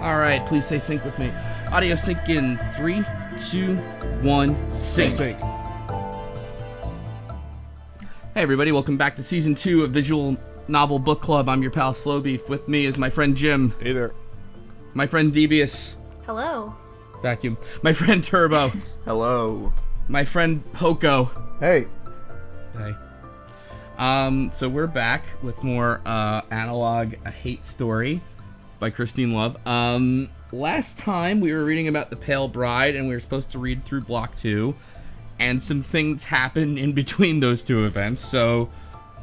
Alright, please say sync with me. Audio sync in 3, 2, 1, sync. Hey everybody, welcome back to Season 2 of Visual Novel Book Club. I'm your pal Slowbeef. With me is my friend Jim. Hey there. My friend Devious. Hello. Vacuum. My friend Turbo. Hello. My friend Hoko. Hey. Hey. So we're back with more Analogue, A Hate Story by Christine Love. Last time we were reading about the Pale Bride, and we were supposed to read through Block 2, and some things happened in between those two events. So,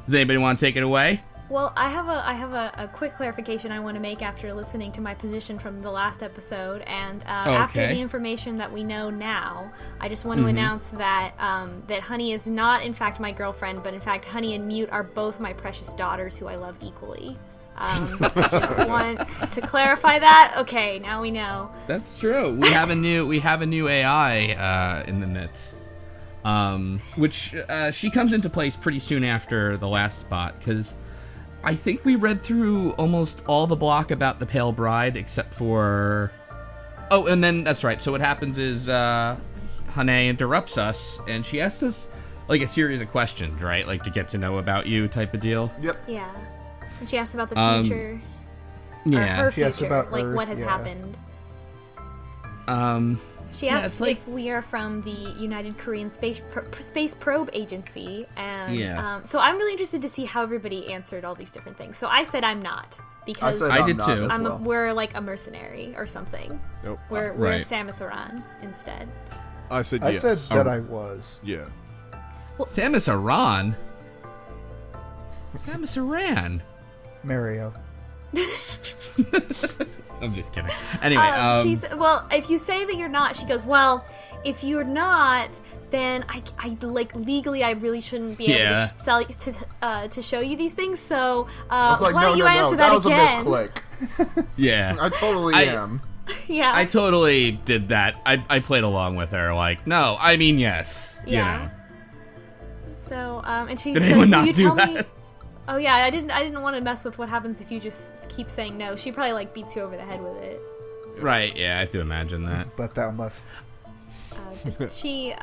does anybody want to take it away? Well, I have a quick clarification I want to make after listening to my position from the last episode, and after the information that we know now, I just want to announce that that Honey is not in fact my girlfriend, but in fact Honey and Mute are both my precious daughters who I love equally. Just want to clarify that. Okay, now we know. That's true. We have a new AI in the midst, which she comes into place pretty soon after the last spot, because I think we read through almost all the block about the Pale Bride except for... Oh, and then that's right. So what happens is Hane interrupts us, and she asks us like a series of questions, right? Like to get to know about you type of deal. Yep. Yeah. And she asks about the future. Yeah. Or her She asks future, about like Earth, what has yeah. happened. She Yeah, asks it's like- if we are from the United Korean Space Probe Agency, and so I'm really interested to see how everybody answered all these different things. So I said I'm not, because I said I I'm did not too. as well. we're like a mercenary or something. Nope. We're Right. Samus Aran instead. I said I yes. said that I was. Yeah. Samus Aran? Samus Aran? Mario. I'm just kidding. Anyway, Well, if you say that you're not, she goes, well, if you're not, then I like legally I really shouldn't be able to show you these things. So I was like, why don't you answer that that was again? a misclick. yeah. I totally am. Yeah. I totally did that. I played along with her, like, no, I mean yes. Yeah. You know. So and she Did says, anyone "Will not you do tell that? me?" Oh yeah, I didn't want to mess with what happens if you just keep saying no. She probably like beats you over the head with it. Right, yeah, I have to imagine that. But thou must. Hune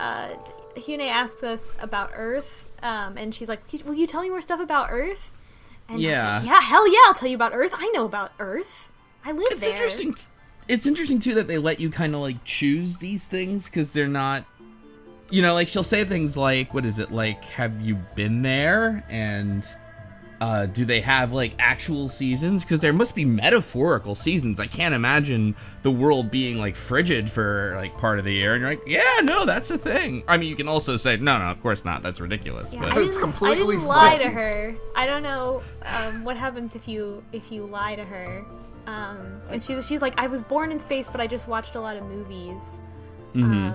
asks us about Earth, and she's like, "Will you tell me more stuff about Earth?" And I was Yeah. like, yeah, hell yeah, I'll tell you about Earth. I know about Earth. I live It's there. interesting. It's interesting too that they let you kind of like choose these things, because they're not, you know, like she'll say things like, what is it, like, have you been there? And do they have like actual seasons? Because there must be metaphorical seasons. I can't imagine the world being like frigid for like part of the year. And you're like, yeah, no, that's a thing. I mean, you can also say, no, of course not. That's ridiculous. Yeah, But I It's completely didn't lie to flipped. her. I don't know what happens if you lie to her. And she's like, I was born in space, but I just watched a lot of movies. Yeah.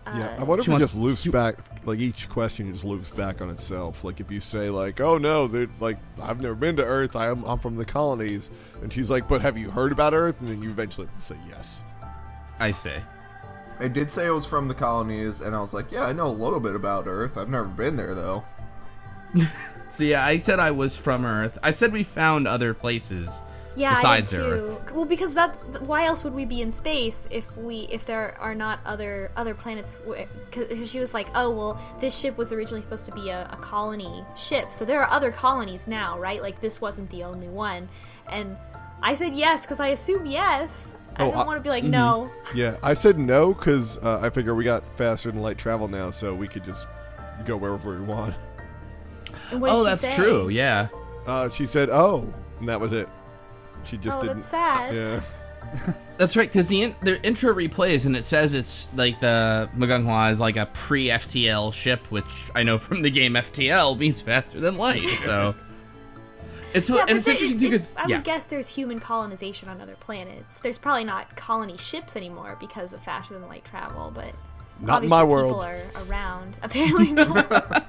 I wonder if she it wants- just loops back, like each question just loops back on itself. Like if you say like, oh no, like I've never been to Earth. I'm from the colonies, and she's like, but have you heard about Earth? And then you eventually have to say yes. I say. I did say it was from the colonies, and I was like, yeah, I know a little bit about Earth. I've never been there, though. So yeah, I said I was from Earth. I said we found other places besides I did too. Earth. Well, because that's why else would we be in space if there are not other planets? Because she was like, oh well, this ship was originally supposed to be a colony ship, so there are other colonies now, right? Like this wasn't the only one, and I said yes because I assume yes. I don't want to be like no. Yeah, I said no because I figure we got faster than light travel now, so we could just go wherever we want. And what did Oh, she that's say? true. Yeah. She said, "Oh," and that was it. She just Oh, didn't. that's sad. Yeah. That's right, because the intro replays and it says it's like the Mugunghwa is like a pre-FTL ship, which I know from the game FTL means faster than light. So it's But interesting too because I would guess there's human colonization on other planets. There's probably not colony ships anymore because of faster than light travel, but Not in my obviously world. people are around. Apparently not.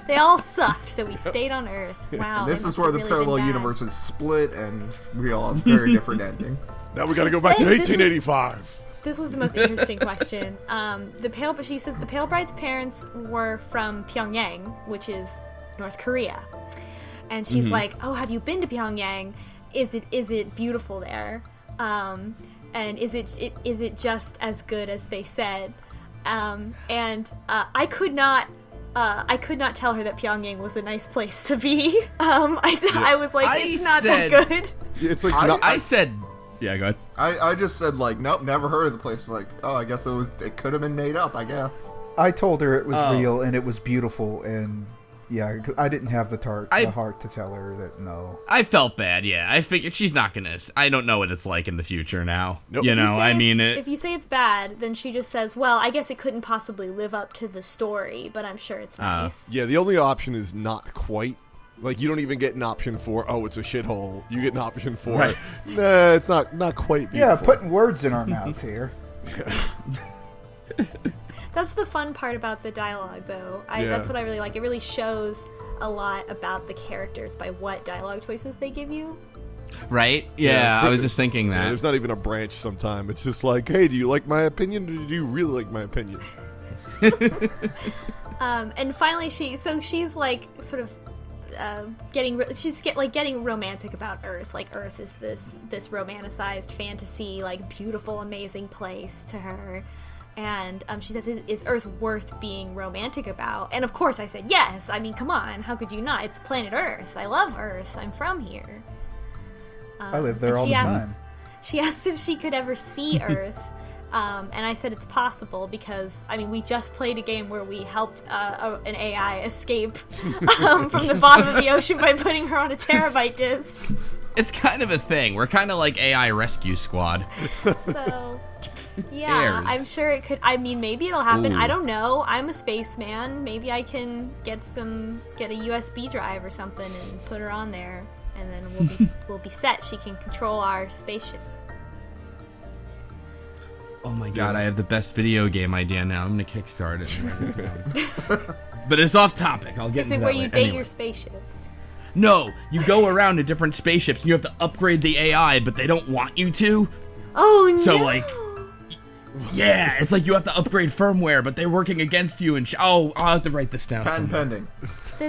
They all sucked, so we stayed on Earth. Wow. And this they is must where have the really parallel been bad. universes split, and we all have very different endings. Now we got to go back to This is- 1885. This was the most interesting question. She says the Pale Bride's parents were from Pyongyang, which is North Korea. and she's like, "Oh, have you been to Pyongyang? Is it beautiful there? And is it just as good as they said?" I could not tell her that Pyongyang was a nice place to be. I was like, it's not that good. It's like I said, yeah, go ahead. I just said, like, nope, never heard of the place. Like, oh, I guess it could have been made up, I guess. I told her it was real and it was beautiful, and yeah, I didn't have the heart to tell her that no. I felt bad, yeah. I figured she's not gonna. I don't know what it's like in the future now. Nope. You know, I mean, if you say it's bad, then she just says, "Well, I guess it couldn't possibly live up to the story, but I'm sure it's nice." Yeah, the only option is not quite. Like, you don't even get an option for, oh, it's a shithole. You get an option for, right. Nah, it's not quite beautiful. Yeah, putting words in our mouths here. That's the fun part about the dialogue, though. That's what I really like. It really shows a lot about the characters by what dialogue choices they give you. Right? Yeah, I was just thinking that. Yeah, there's not even a branch sometime. It's just like, hey, do you like my opinion, or do you really like my opinion? And finally, she's like sort of getting romantic about Earth. Like, Earth is this romanticized fantasy, like, beautiful, amazing place to her. And she says, is Earth worth being romantic about? And of course I said, yes. I mean, come on, how could you not? It's planet Earth. I love Earth. I'm from here. I live there all the time. She asked if she could ever see Earth. And I said it's possible because, I mean, we just played a game where we helped an AI escape from the bottom of the ocean by putting her on a terabyte disk. It's kind of a thing. We're kind of like AI rescue squad. So, yeah, I'm sure it could. I mean, maybe it'll happen. Ooh. I don't know. I'm a spaceman. Maybe I can get a USB drive or something and put her on there, and then we'll be set. She can control our spaceship. Oh my god, I have the best video game idea now. I'm gonna kickstart it. But it's off topic. I'll get into that. Is it where you date your spaceship? No, you go around to different spaceships and you have to upgrade the AI, but they don't want you to. Oh no! So like, yeah, it's like you have to upgrade firmware, but they're working against you. And I'll have to write this down. Patent pending.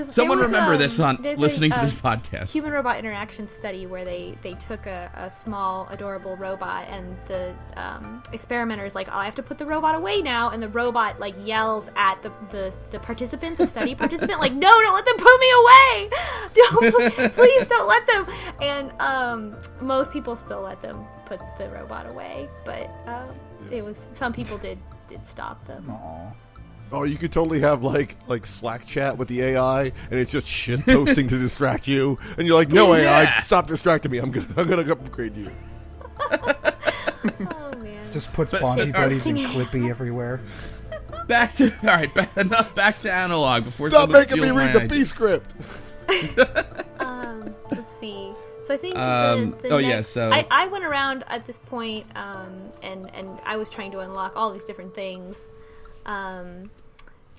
Someone remember this on listening to this podcast. Human-robot interaction study where they took a small, adorable robot, and the experimenter's like, oh, I have to put the robot away now, and the robot like yells at the participant, the study participant, like, no, don't let them put me away! Please don't let them! And most people still let them put the robot away, but some people did stop them. Aww. Oh, you could totally have like Slack chat with the AI, and it's just shit posting to distract you, and you're like, "No AI, stop distracting me. I'm gonna upgrade you." Oh man! Just puts Bonzi buddies and Clippy everywhere. Back to Analogue before. Stop making me read the B script. Let's see. So I think I went around at this point, and I was trying to unlock all these different things.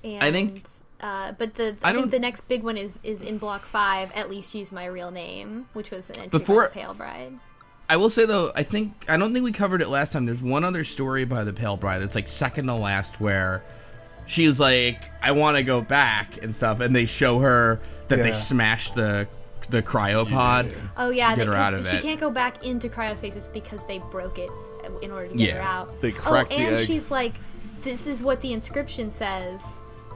And I think, but I think the next big one is in block 5. At least use my real name, which was an entry by the Pale Bride. I will say though, I don't think we covered it last time. There's one other story by the Pale Bride that's like second to last, where she was like, "I want to go back" and stuff, and they show her that they smashed the cryopod. Oh yeah, to get her out of she it. can't go back into cryostasis because they broke it in order to get her out. They cracked the egg. And she's like, "This is what the inscription says,"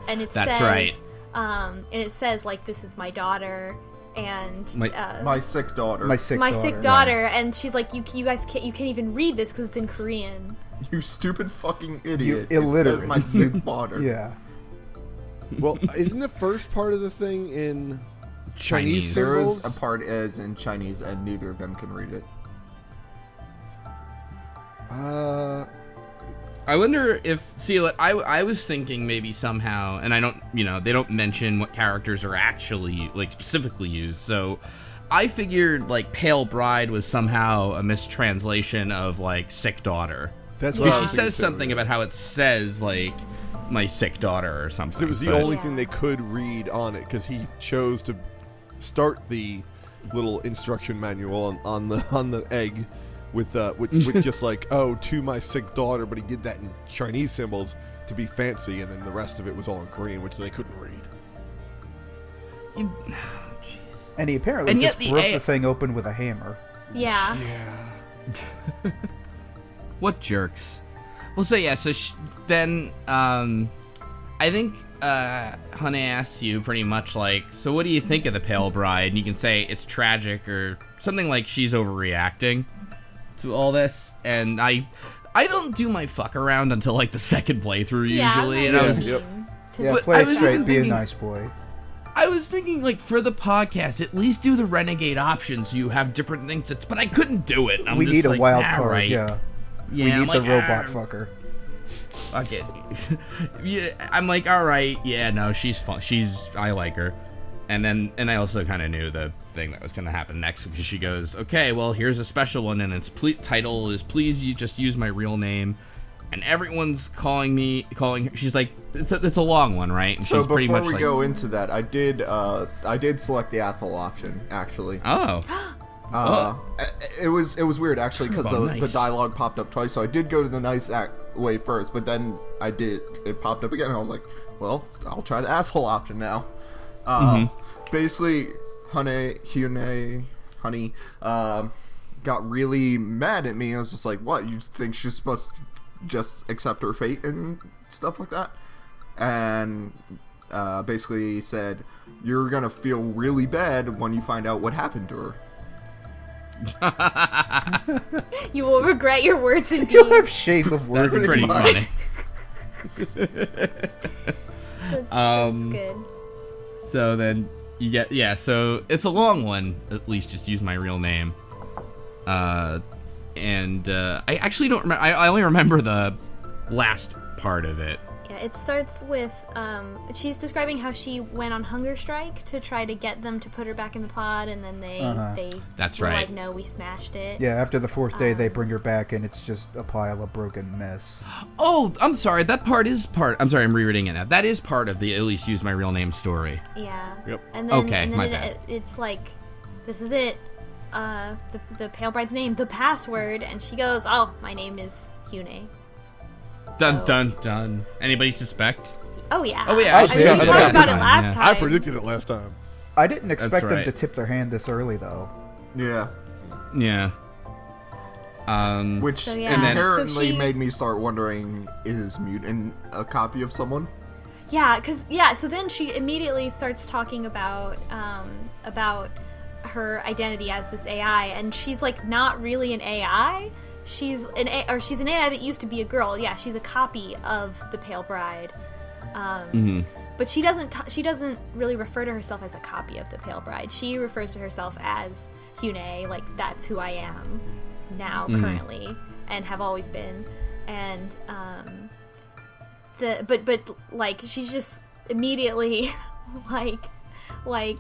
and it That's says, right. And it says like, "This is my daughter," and my sick daughter. My sick daughter, and she's like, "You guys can't even read this because it's in Korean." You stupid fucking idiot! You illiterate. It says my sick daughter. Yeah. Well, isn't the first part of the thing in Chinese There symbols? is a part is in Chinese, and neither of them can read it. I wonder if I was thinking maybe somehow, and I don't, they don't mention what characters are actually like specifically used. So I figured like Pale Bride was somehow a mistranslation of like sick daughter. That's what because she says something about how it says like my sick daughter or something. So it was the only thing they could read on it, because he chose to start the little instruction manual on the egg with just like, oh, to my sick daughter, but he did that in Chinese symbols to be fancy, and then the rest of it was all in Korean, which they couldn't read. jeez. And he apparently And just yet broke the thing open with a hammer. Yeah. Yeah. What jerks. Well, so yeah, so then I think Hane asks you pretty much like, so what do you think of the Pale Bride? And you can say it's tragic or something like she's overreacting to all this. And I don't do my fuck around until like the second playthrough usually. And I was, Yeah, But play I it was straight, even be thinking- a nice boy. I was thinking like for the podcast, at least do the renegade option so you have different things. But I couldn't do it. I'm We just need a like, wild nah, card, right. yeah. Yeah, We I'm need like, the robot fucker. Fuck it. Yeah, I'm like, all right, yeah, no, she's fun. I like her. And I also kind of knew the thing that was going to happen next because she goes, okay, well, here's a special one, and its title is "Please, you just use my real name." And everyone's calling her. She's like, it's a long one, right? And So she's pretty before much we like, go into that, I did select the asshole option actually. oh, It was weird actually because Oh, the nice. dialogue popped up twice. So I did go to the nice way first, but then it popped up again. And I was like, well, I'll try the asshole option now. Basically, Honey got really mad at me. I was just like, what? You think she's supposed to just accept her fate and stuff like that? And basically said, you're gonna feel really bad when you find out what happened to her. You will regret your words indeed. You have shape of words. that's pretty funny. That's good. So then you get, so it's a long one. At least just use my real name. I actually don't remember. I only remember the last part of it. Yeah, it starts with she's describing how she went on hunger strike to try to get them to put her back in the pod, and then they That's were right. like, no, we smashed it. Yeah, after the fourth day, they bring her back, and it's just a pile of broken mess. Oh, I'm sorry. That part is part. I'm sorry. I'm rereading it now. That is part of the at least use my real name story. Yeah. Yep. And then, Okay, and then my bad. It's like, this is it. The Pale Bride's name, the password, and she goes, oh, my name is Hune. Dun dun dun. Anybody suspect? Oh yeah. Oh, yeah, I actually, mean, yeah, we yeah, talked about yeah. it last time. I predicted it last time. I didn't expect them right. to tip their hand this early, though. Yeah. Yeah. Which So, yeah. inherently So she- made me start wondering, is Mutant a copy of someone? Yeah, so then she immediately starts talking about her identity as this AI, and she's like not really an AI. She's an AI that used to be a girl. Yeah, she's a copy of the Pale Bride. But she doesn't really refer to herself as a copy of the Pale Bride. She refers to herself as Hune, like that's who I am now, currently, and have always been. And but like she's just immediately like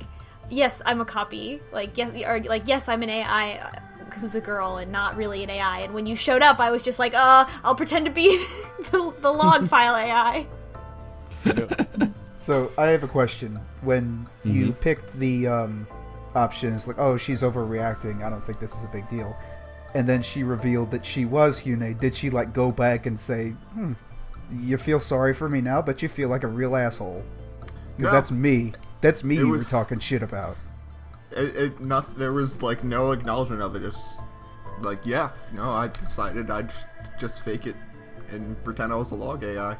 yes, I'm a copy. Like yes, I'm an AI who's a girl and not really an AI. And when you showed up, I was just like, I'll pretend to be the log file AI. So I have a question. When you picked the options, like, oh, she's overreacting, I don't think this is a big deal, and then she revealed that she was Hune, did she like go back and say, you feel sorry for me now, but you feel like a real asshole? Because No. that's me. That's me It you was- were talking shit about. There was like no acknowledgement of it. It's like, yeah, no, I decided I'd just fake it and pretend I was a log AI.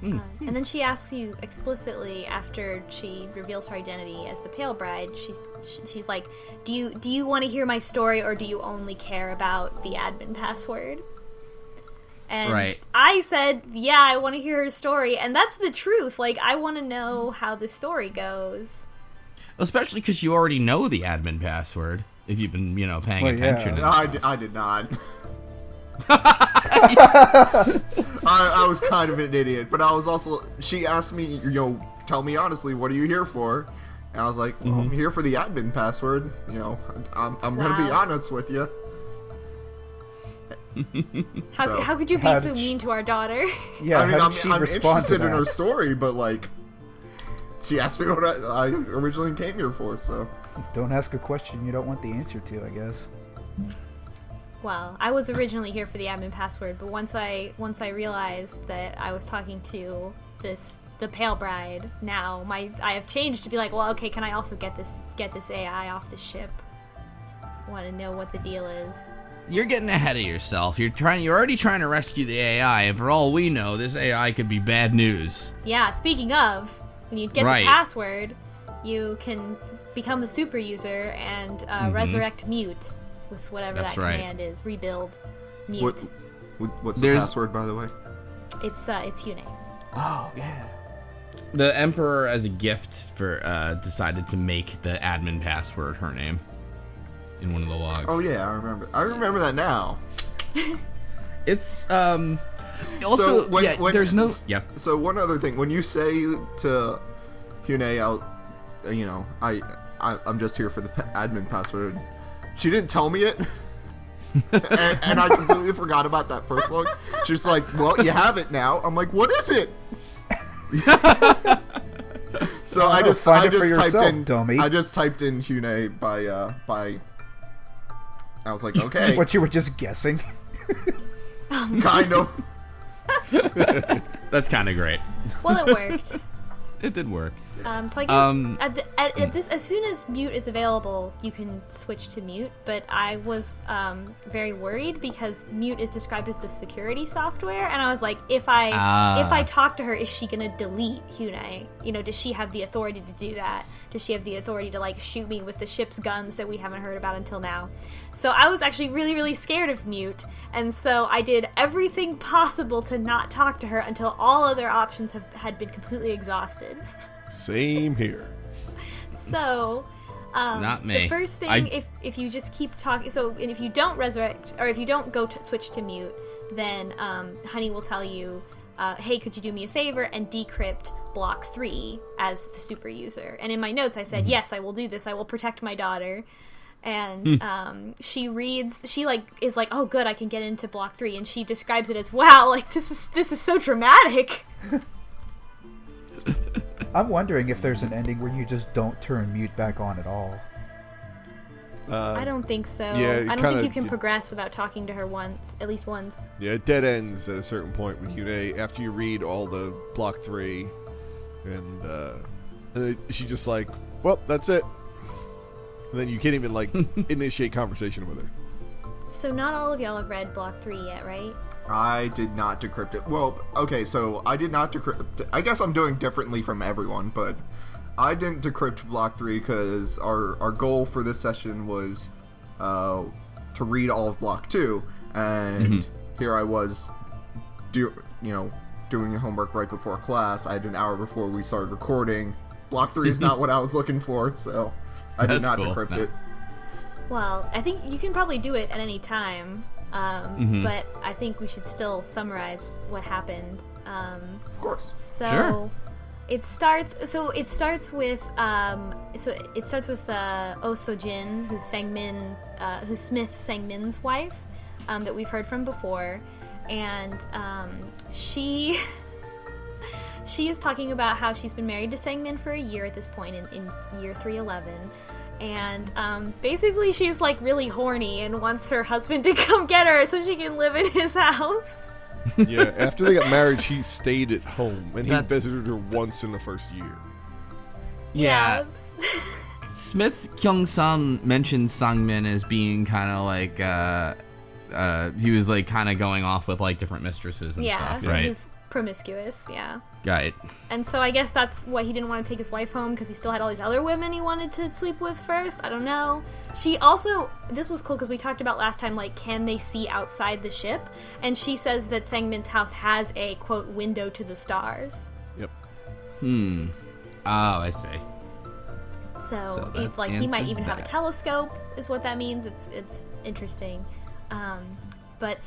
And then she asks you explicitly after she reveals her identity as the Pale Bride. She's like, "Do you want to hear my story, or do you only care about the admin password?" And Right. I said, "Yeah, I want to hear her story," and that's the truth. Like, I want to know how the story goes. Especially because you already know the admin password if you've been, paying Well, yeah. attention. No, And stuff. I did not. I was kind of an idiot, but I was also. She asked me, tell me honestly, what are you here for? And I was like, well, I'm here for the admin password. I'm gonna be Wow. honest with you. How could you be How so did she- mean to our daughter? Yeah, I mean, how I'm did she I'm respond to interested in that? her story, but like, she asked me what I originally came here for. So Don't ask a question you don't want the answer to, I guess. Well, I was originally here for the admin password, but once I realized that I was talking to this the Pale Bride now. I have changed to be like, well, okay, can I also get this AI off the ship? I want to know what the deal is. You're getting ahead of yourself. You're already trying to rescue the AI, and for all we know, this AI could be bad news. Yeah, speaking of, when you get the password, you can become the super user and resurrect Mute with whatever that command is. Rebuild Mute. What's the password, by the way? It's Hyunei. Oh, yeah. The Emperor, as a gift, decided to make the admin password her name in one of the logs. Oh yeah, I remember that now. It's also there's no So one other thing, when you say to Hyunei, I'm just here for the admin password. She didn't tell me it, and I completely forgot about that first log. She's like, "Well, you have it now." I'm like, "What is it?" So I just typed in dummy. I just typed in Hyunei by. I was like, okay. What, you were just guessing? Kind of. That's kind of great. Well, it worked. It did work. So I guess as soon as Mute is available, you can switch to Mute. But I was very worried because Mute is described as the security software, and I was like, if I talk to her, is she gonna delete Hyunei? Does she have the authority to do that? Does she have the authority to shoot me with the ship's guns that we haven't heard about until now? So I was actually really, really scared of Mute, and so I did everything possible to not talk to her until all other options had been completely exhausted. Same here. So, not me. The first thing, if you just keep talking, and if you don't resurrect, or if you don't switch to Mute, then Honey will tell you, hey, could you do me a favor and decrypt block 3 as the super user? And in my notes I said, yes, I will do this. I will protect my daughter. And she is like, oh good, I can get into block 3, and she describes it as, wow, this is so dramatic. I'm wondering if there's an ending where you just don't turn Mute back on at all. I don't think so. Yeah, I don't think you can progress without talking to her at least once. Yeah, it dead ends at a certain point with Hyunei after you read all the block 3, and she just like, well, that's it. And then you can't even initiate conversation with her. So not all of y'all have read block 3 yet, right? I did not decrypt it. Well, okay, so I did not decrypt. I guess I'm doing differently from everyone, but I didn't decrypt block 3 because our goal for this session was to read all of block 2, and here I was, doing the homework right before class. I had an hour before we started recording. Block 3 is not what I was looking for, so I did not decrypt it. Well, I think you can probably do it at any time. But I think we should still summarize what happened. Of course. So sure. It starts with Oh So-jin, who's Smith Sang-min's wife, that we've heard from before, and she is talking about how she's been married to Sang-min for a year at this point in year 311. And basically she's really horny and wants her husband to come get her so she can live in his house. Yeah, after they got married, she stayed at home, and he visited her once in the first year. Yeah. Smith Kyung-sun mentioned Sang-min as being kind of he was kind of going off with different mistresses and stuff, right? He's promiscuous, yeah. Right. And so I guess that's why he didn't want to take his wife home, because he still had all these other women he wanted to sleep with first. I don't know. She also, this was cool because we talked about last time, can they see outside the ship? And she says that Sang-min's house has a, quote, window to the stars. Yep. Oh, I see. So he might even have a telescope, is what that means. It's interesting. But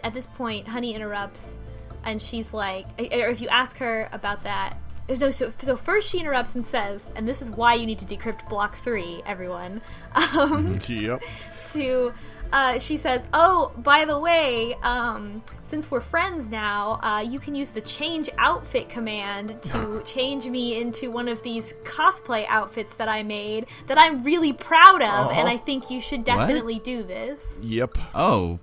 at this point, Honey interrupts, and she's like, or if you ask her about that, no. So first she interrupts and says, and this is why you need to decrypt block 3, everyone. Yep. She says, oh, by the way, since we're friends now, you can use the change outfit command to change me into one of these cosplay outfits that I made that I'm really proud of, and I think you should definitely do this. Yep. Oh.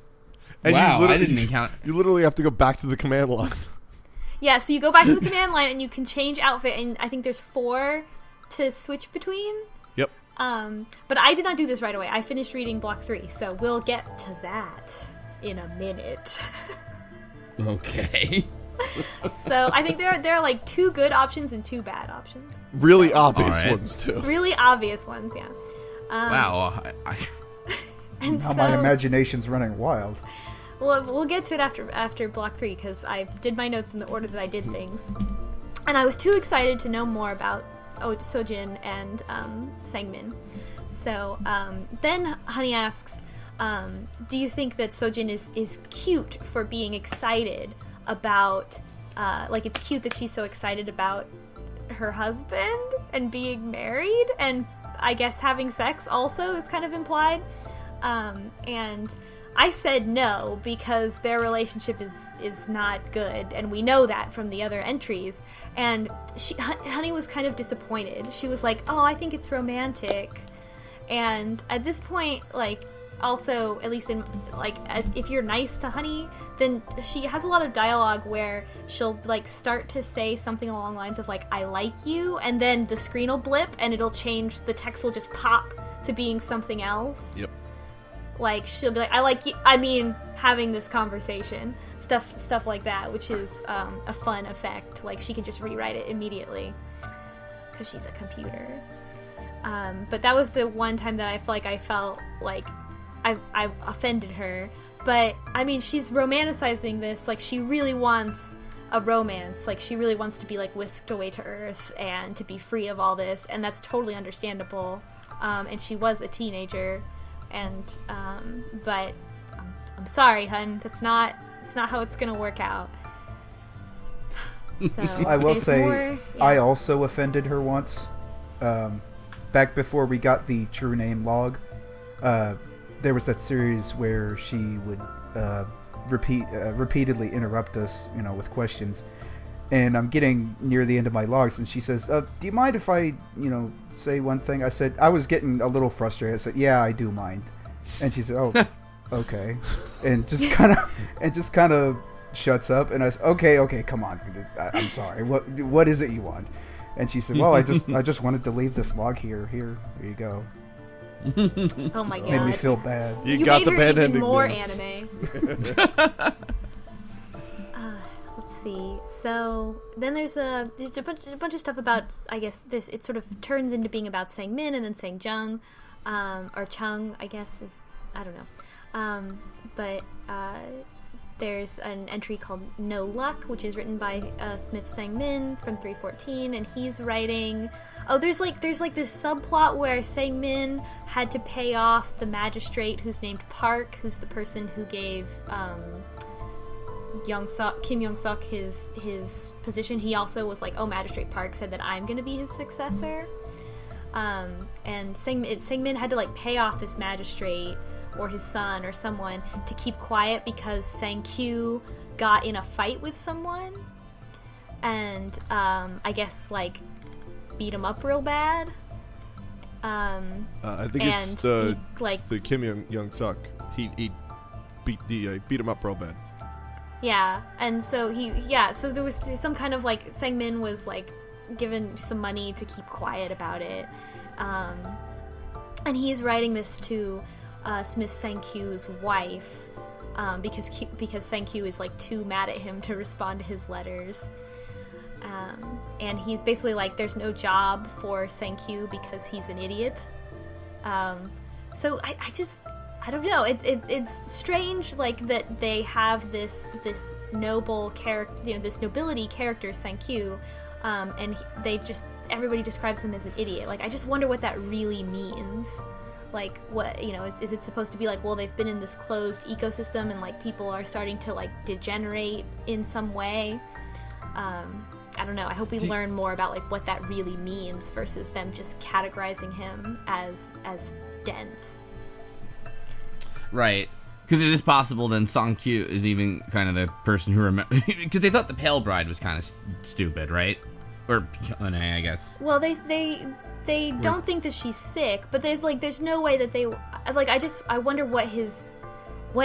And wow, I didn't encounter... You literally have to go back to the command line. Yeah, so you go back to the command line and you can change outfit, and I think there's 4 to switch between. Yep. But I did not do this right away. I finished reading block 3, so we'll get to that in a minute. Okay. So I think there are like 2 good options and 2 bad options. Really obvious Alright. ones too. Really obvious ones, yeah. Wow. And Now so, my imagination's running wild. well, we'll get to it after block 3, because I did my notes in the order that I did things. And I was too excited to know more about Sojin and Sangmin. So then Honey asks, do you think that Sojin is cute for being excited about, like, it's cute that she's so excited about her husband and being married, and I guess having sex also is kind of implied. And I said no, because their relationship is not good, and we know that from the other entries. And Honey was kind of disappointed. She was like, oh, I think it's romantic. And at this point, like, also, at least in, like, as if you're nice to Honey, then she has a lot of dialogue where she'll, like, start to say something along the lines of, like, I like you, and then the screen will blip, and it'll change, the text will just pop to being something else. Yep. Like, she'll be like, I like you, I mean, having this conversation. Stuff like that, which is a fun effect. Like, she can just rewrite it immediately, because she's a computer. But that was the one time that I felt like I offended her. But, I mean, she's romanticizing this. Like, she really wants a romance. Like, she really wants to be, like, whisked away to Earth and to be free of all this. And that's totally understandable. And she was a teenager. And, but I'm sorry, hun. It's not how it's gonna work out. So, I will say, more, yeah. I also offended her once. Back before we got the true name log, there was that series where she would repeatedly interrupt us, with questions. And I'm getting near the end of my logs, and she says, do you mind if I, say one thing? I said, I was getting a little frustrated. I said, yeah, I do mind. And she said, oh, okay. And just kind of shuts up. And I said, okay, come on. I'm sorry. What is it you want? And she said, well, I just wanted to leave this log here. Here you go. Oh my god. Made me feel bad. You got made the her bad even ending. more then. anime. Let's see. So then there's a bunch of stuff about, I guess this, it sort of turns into being about Sangmin and then Sangjung, or Chung, I guess is, I don't know. But there's an entry called No Luck, which is written by Smith Sangmin from 314, and he's writing. Oh, there's like this subplot where Sangmin had to pay off the magistrate who's named Park, who's the person who gave Kim Young-suk his position. He also was like, oh, Magistrate Park said that I'm going to be his successor. And Sangmin had to like pay off this magistrate or his son or someone to keep quiet because Sang-kyu got in a fight with someone and I guess like beat him up real bad. I think it's the Kim Young-suk. He beat him up real bad. Yeah, and so so there was some kind of like Sangmin was like given some money to keep quiet about it, and he's writing this to Smith Sang-kyu's wife because Sang-kyu is like too mad at him to respond to his letters, and he's basically like there's no job for Sang-kyu because he's an idiot. So I don't know. It's strange, like that they have this noble character, this nobility character, Sang-kyu, and everybody describes him as an idiot. Like, I just wonder what that really means. Like, what is it supposed to be like? Well, they've been in this closed ecosystem, and like people are starting to like degenerate in some way. I don't know. I hope we learn more about like what that really means versus them just categorizing him as dense. Right. Because it is possible then Sang-kyu is even kind of the person who because they thought the Pale Bride was kind of stupid, right? Or Hyuna, I guess. Well, they don't think that she's sick, but there's no way that they like. I wonder what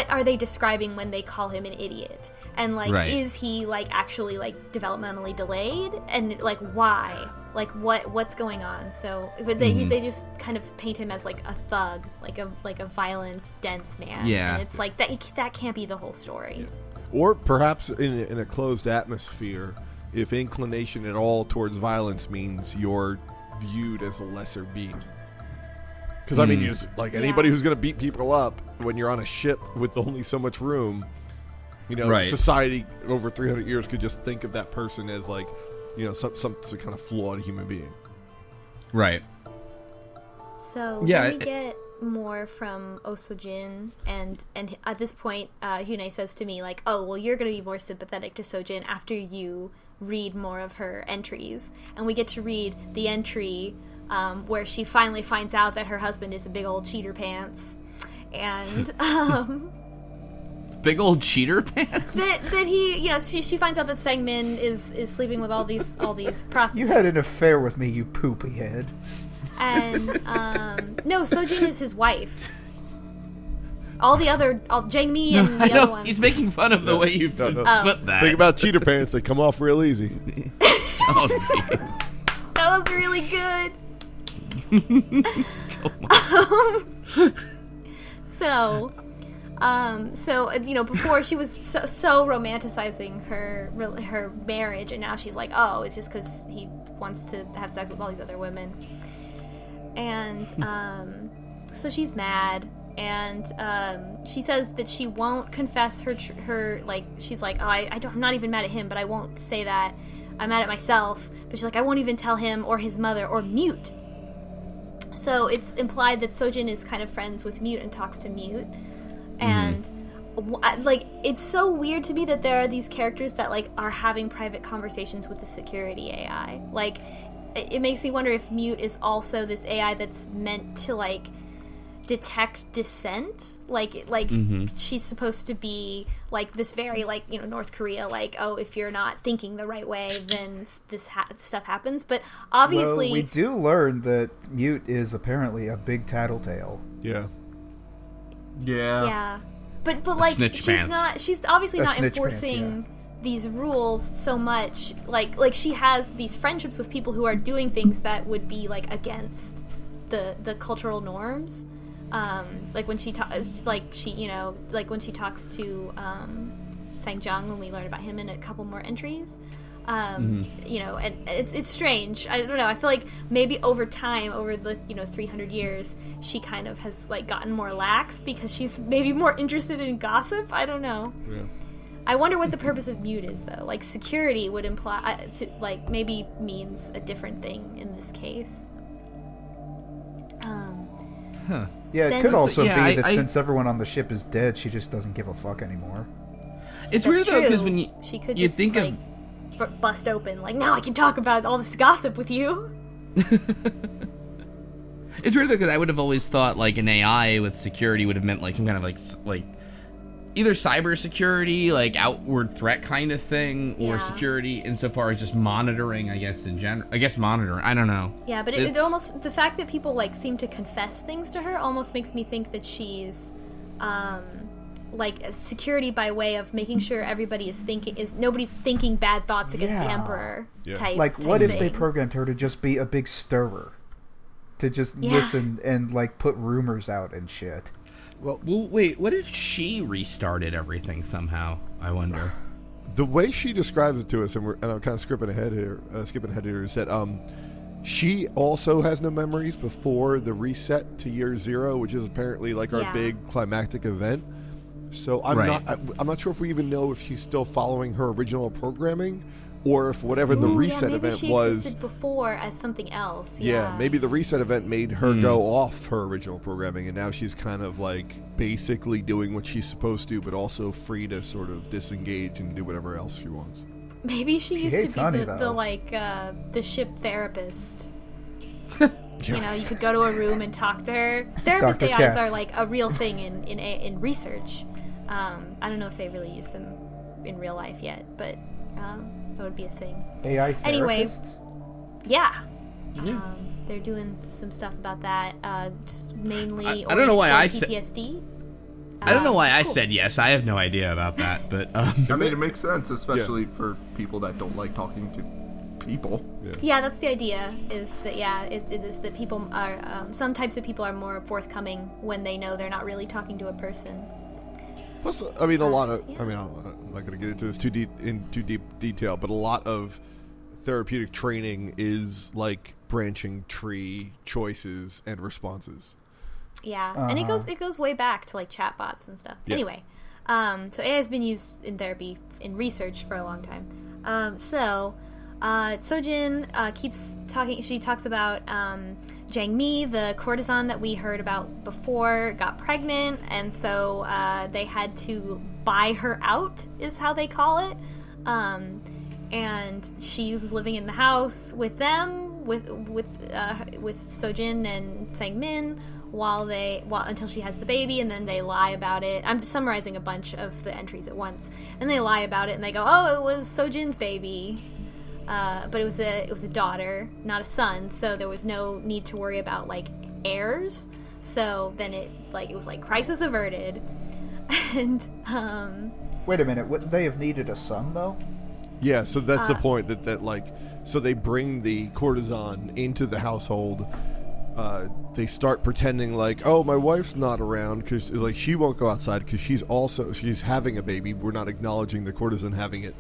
are they describing when they call him an idiot? And, like, Right. is he, like, actually, like, developmentally delayed? And, like, why? Like, what's going on? So, but they just kind of paint him as, like, a thug, like a violent, dense man. Yeah. And it's like, that can't be the whole story. Yeah. Or perhaps in a closed atmosphere, if inclination at all towards violence means you're viewed as a lesser being. Because, I mean, you just, like, anybody who's going to beat people up when you're on a ship with only so much room, you know, Right. society over 300 years could just think of that person as, like, you know, some kind of flawed human being. Right. So Yeah, we get more from Oh-Sojin, and at this point, Hyunei says to me, like, oh, well, you're going to be more sympathetic to Sojin after you read more of her entries. And we get to read the entry where she finally finds out that her husband is a big old cheater pants. And Big old cheater pants. that he, you know, she finds out that Sangmin is sleeping with all these prostitutes. You had an affair with me, you poopy head. And no, Sojin is his wife. Jang Mi and the I know, other ones. he's making fun of the way you put that. Think about cheater pants; they come off real easy. Oh, jeez. That was really good. So, you know, before she was so romanticizing her marriage, and now she's like, oh, it's just because he wants to have sex with all these other women. And so she's mad, and she says that she won't confess her like, she's like, oh, I'm not even mad at him, but I won't say that. I'm mad at myself. But she's like, I won't even tell him or his mother or Mute. So it's implied that Sojin is kind of friends with Mute and talks to Mute. And like, it's so weird to me that there are these characters that, like, are having private conversations with the security AI. Like, it makes me wonder if Mute is also this AI that's meant to, like, detect dissent. Like she's supposed to be, like, this very, like, you know, North Korea, like, oh, if you're not thinking the right way, then this stuff happens. But obviously, well, we do learn that Mute is apparently a big tattletale. Yeah. Yeah. But like, snitch she's obviously not snitch enforcing pants, these rules so much. Like she has these friendships with people who are doing things that would be, like, against the cultural norms. Like when she you know, like when she talks to Sang-jung, when we learn about him in a couple more entries. You know, and it's strange. I don't know. I feel like maybe over time, over the, you know, 300 years, she kind of has, like, gotten more lax because she's maybe more interested in gossip. I don't know. Yeah. I wonder what the purpose of Mute is, though. Like, security would imply, like, maybe means a different thing in this case. Yeah, it could also be that I since everyone on the ship is dead, she just doesn't give a fuck anymore. It's That's weird, though, because true. when she could you just, think like, bust open, like, now I can talk about all this gossip with you. It's weird, though, because I would have always thought, like, an AI with security would have meant, like, some kind of, like either cybersecurity, like, outward threat kind of thing, or Yeah. security insofar as just monitoring, I guess, in general. I guess monitoring. I don't know. Yeah, but it almost, the fact that people, like, seem to confess things to her almost makes me think that she's, like, a security by way of making sure everybody nobody's thinking bad thoughts against the Yeah. Emperor Yeah. type. Like, what if they thing. programmed her to just be a big stirrer? To just Yeah. listen and, like, put rumors out and shit. Well, wait, what if she restarted everything somehow? I wonder. The way she describes it to us, and I'm kind of skipping ahead here, is that she also has no memories before the reset to year 0, which is apparently, like, our Yeah. big climactic event. So I'm not sure if we even know if she's still following her original programming, or if whatever the reset maybe event she was. existed before as something else. Yeah, maybe the reset event made her go off her original programming, and now she's kind of, like, basically doing what she's supposed to, but also free to sort of disengage and do whatever else she wants. Maybe she used hates to be honey, the though. like, the ship therapist. You know, you could go to a room and talk to her. Therapist Dr. AIs Katz. are, like, a real thing in research. I don't know if they really use them in real life yet, but that would be a thing. AI therapists? Anyway. Yeah. They're doing some stuff about that, mainly I don't know why I said- PTSD. I don't know why I said yes. I have no idea about that, but I mean, it makes sense, especially for people that don't like talking to people. Yeah, that's the idea. Is that it is that people are some types of people are more forthcoming when they know they're not really talking to a person. Plus, I mean, a lot of. I mean, I'm not going to get into this too deep detail, but a lot of therapeutic training is like branching tree choices and responses. Yeah, and it goes way back to like chatbots and stuff. Yeah. Anyway, so AI has been used in therapy in research for a long time. Sojin keeps talking. She talks about Jang Mi, the courtesan that we heard about before, got pregnant, and so they had to buy her out, is how they call it. And she's living in the house with them, with Sojin and Sang-min, until she has the baby, and then they lie about it. I'm summarizing a bunch of the entries at once, and they lie about it, and they go, "Oh, it was Sojin's baby." But it was a daughter, not a son, so there was no need to worry about like heirs. So then it was like crisis averted. And wait a minute, wouldn't they have needed a son though? Yeah, so that's the point that like, so they bring the courtesan into the household. They start pretending like, oh, my wife's not around because like she won't go outside because she's having a baby. We're not acknowledging the courtesan having it,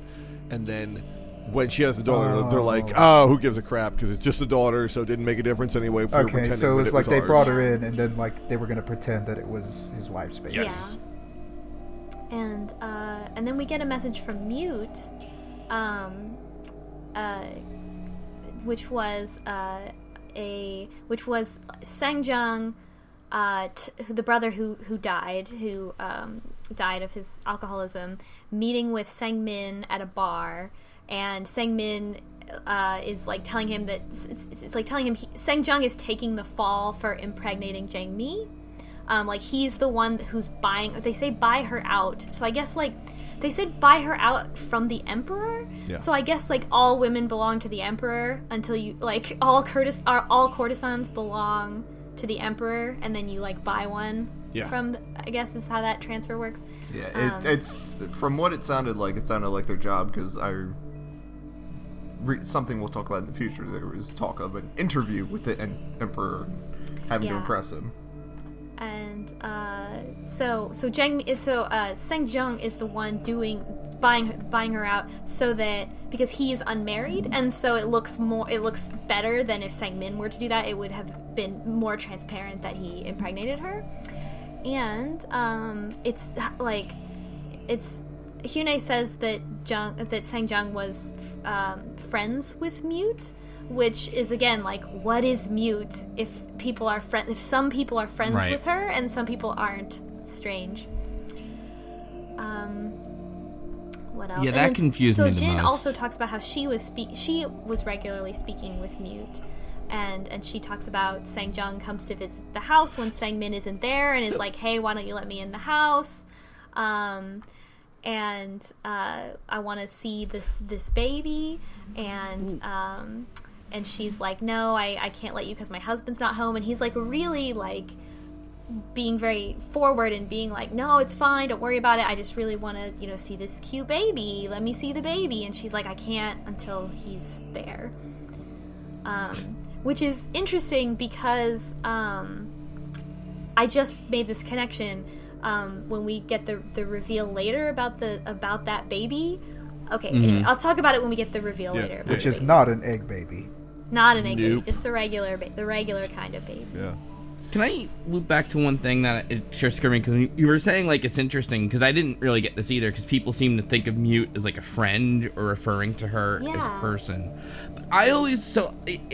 and then when she has a daughter, they're like, oh, who gives a crap because it's just a daughter, so it didn't make a difference anyway. If we were pretending so it's that like they ours. brought her in, and then like they were going to pretend that it was his wife's baby. Yes. Yeah. And then we get a message from Mute, which was Sang-jung, the brother who died of his alcoholism, meeting with Sang-min at a bar, and Sang-min is like telling him that it's like telling him Sang-jung is taking the fall for impregnating Jang Mi. Like he's the one who's buying. They say buy her out. So I guess like they said buy her out from the emperor. Yeah. So I guess like all women belong to the emperor until you like all courtesans belong to the emperor, and then you like buy one from. I guess is how that transfer works. Yeah, it's from what it sounded like their job, because something we'll talk about in the future. There was talk of an interview with the emperor and having to impress him. And Sang-jung is the one buying her out, so that because he is unmarried, and so it looks better than if Sang-min were to do that. It would have been more transparent that he impregnated her. And Hyune says that Sang-jung was friends with Mute, which is again like, what is Mute if some people are friends with her and some people aren't? It's strange. What else? Yeah, that confused me the most. Jin also talks about how she was regularly speaking with Mute. And she talks about Sang-jung comes to visit the house when Sang-min isn't there, and is like, hey, why don't you let me in the house? And I want to see this baby. And she's like, no, I can't let you because my husband's not home. And he's like really like being very forward and being like, no, it's fine, don't worry about it. I just really want to, see this cute baby. Let me see the baby. And she's like, I can't until he's there. Which is interesting because I just made this connection when we get the reveal later about that baby. Okay, anyway, I'll talk about it when we get the reveal later. Which is not an egg baby. Not an egg baby, just the regular kind of baby. Yeah. Can I loop back to one thing that it just occurred to me? Because you were saying like it's interesting, because I didn't really get this either, because people seem to think of Mute as like a friend or referring to her as a person. But I always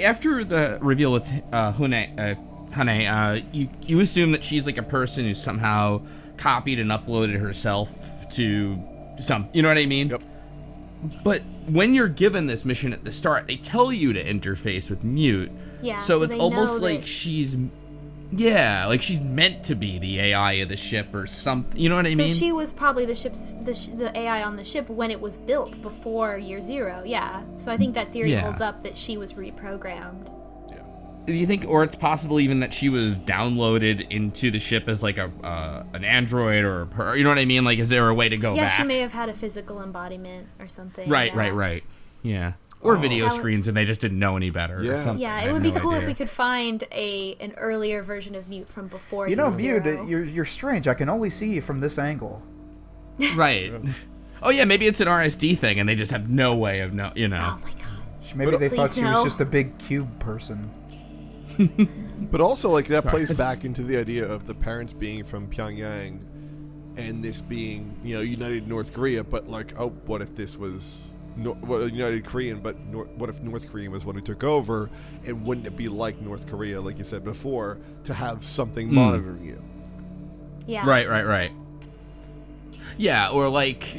after the reveal with Hane, you assume that she's like a person who somehow copied and uploaded herself to some, you know what I mean? Yep. But when you're given this mission at the start, they tell you to interface with Mute. Yeah. So it's almost like she's meant to be the AI of the ship or something. You know what I mean? So she was probably the AI on the ship when it was built before Year Zero. Yeah. So I think that theory holds up, that she was reprogrammed. Yeah. Do you think, or it's possible even that she was downloaded into the ship as like an android or you know what I mean? Like, is there a way to go back? Yeah, she may have had a physical embodiment or something. Right. Yeah. Or video That screens and they just didn't know any better or something. Yeah, it would be cool if we could find an earlier version of Mute from before You know, Year Mute, Zero. you're strange. I can only see you from this angle. Right. Oh yeah, maybe it's an RSD thing and they just have no way of Oh my god. Maybe they thought Please she no. was just a big cube person. But also, like, that Sorry. plays back into the idea of the parents being from Pyongyang and this being, you know, United North Korea, but, like, oh, what if this was United Korean, but what if North Korean was one who took over, and wouldn't it be like North Korea, like you said before, to have something monitoring you? Yeah. Right. Yeah, or like,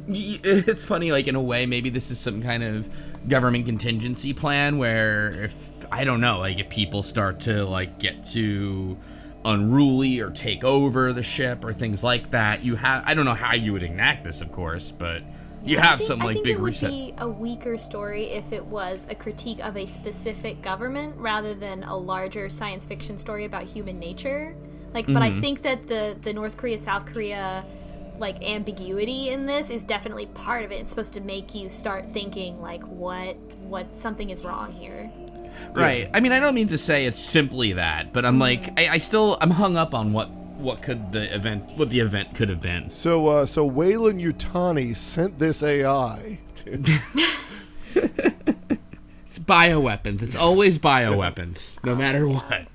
it's funny, like, in a way, maybe this is some kind of government contingency plan where if, I don't know, like, if people start to, like, get too unruly or take over the ship or things like that, I don't know how you would enact this, of course, but you have some, like, big reset. I think it would be a weaker story if it was a critique of a specific government rather than a larger science fiction story about human nature. Like, but I think that the North Korea, South Korea, like, ambiguity in this is definitely part of it. It's supposed to make you start thinking, like, what something is wrong here. Right. I mean, I don't mean to say it's simply that, but I'm like, I'm hung up on what the event could have been. So Wayland Yutani sent this AI to... It's bioweapons. It's always bioweapons, no matter what.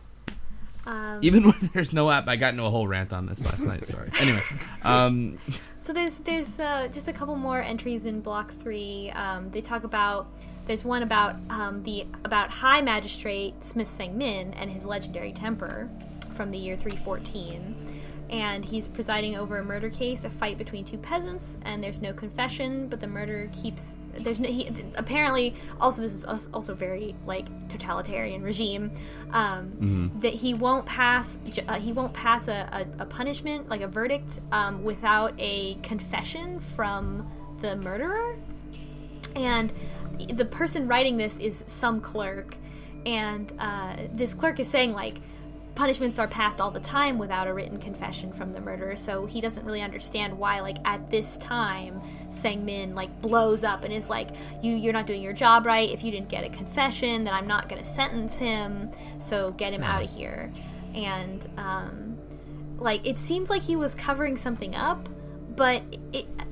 Even when there's no app, I got into a whole rant on this last night. Sorry. Anyway, So there's just a couple more entries in Block 3. They talk about. There's one about High Magistrate Smith Sang-min and his legendary temper from the year 314. And he's presiding over a murder case, a fight between two peasants, and there's no confession, but the murderer keeps... apparently, also this is also very, like, totalitarian regime, that he won't pass a punishment, like a verdict, without a confession from the murderer. And the person writing this is some clerk, and this clerk is saying, like, punishments are passed all the time without a written confession from the murderer, so he doesn't really understand why, like, at this time Sang-min, like, blows up and is like, you're not doing your job right. If you didn't get a confession, then I'm not going to sentence him, so get him out of here. And like, it seems like he was covering something up, but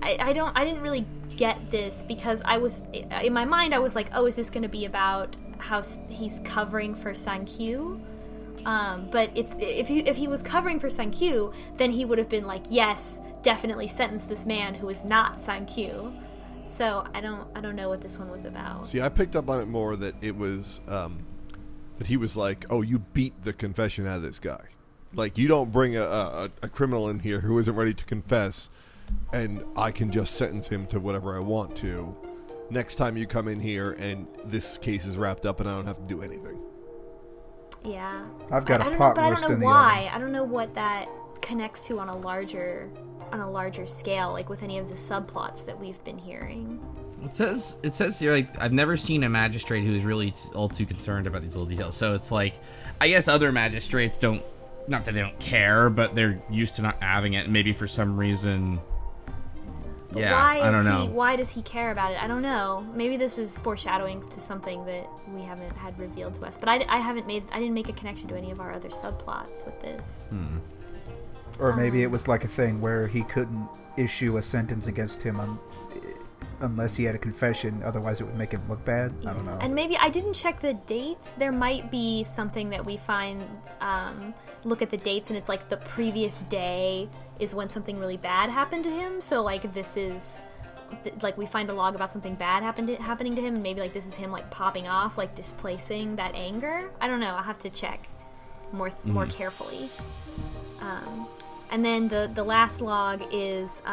I didn't really get this, because I was, in my mind, I was like, oh, is this going to be about how he's covering for Sang-kyu? But if he was covering for Sang-kyu, then he would have been like, yes, definitely sentence this man who is not Sang-kyu. So I don't know what this one was about. See, I picked up on it more that it was that he was like, oh, you beat the confession out of this guy. Like, you don't bring a criminal in here who isn't ready to confess, and I can just sentence him to whatever I want to. Next time you come in here and this case is wrapped up and I don't have to do anything. Yeah. I've got I a pot roast in the I don't know why. oven. I don't know what that connects to on a larger scale, like with any of the subplots that we've been hearing. It says here, like, I've never seen a magistrate who is really all too concerned about these little details. So it's like, I guess other magistrates don't, not that they don't care, but they're used to not having it. And maybe for some reason, yeah, I don't know. Why does he care about it? I don't know. Maybe this is foreshadowing to something that we haven't had revealed to us. But I didn't make a connection to any of our other subplots with this. Or maybe it was like a thing where he couldn't issue a sentence against him unless he had a confession, otherwise it would make him look bad. I don't know. And maybe, I didn't check the dates. There might be something that we find, look at the dates, and it's like the previous day is when something really bad happened to him. So, like, this is, like, we find a log about something bad happening to him, and maybe, like, this is him, like, popping off, like, displacing that anger. I don't know. I'll have to check more carefully. And then the last log is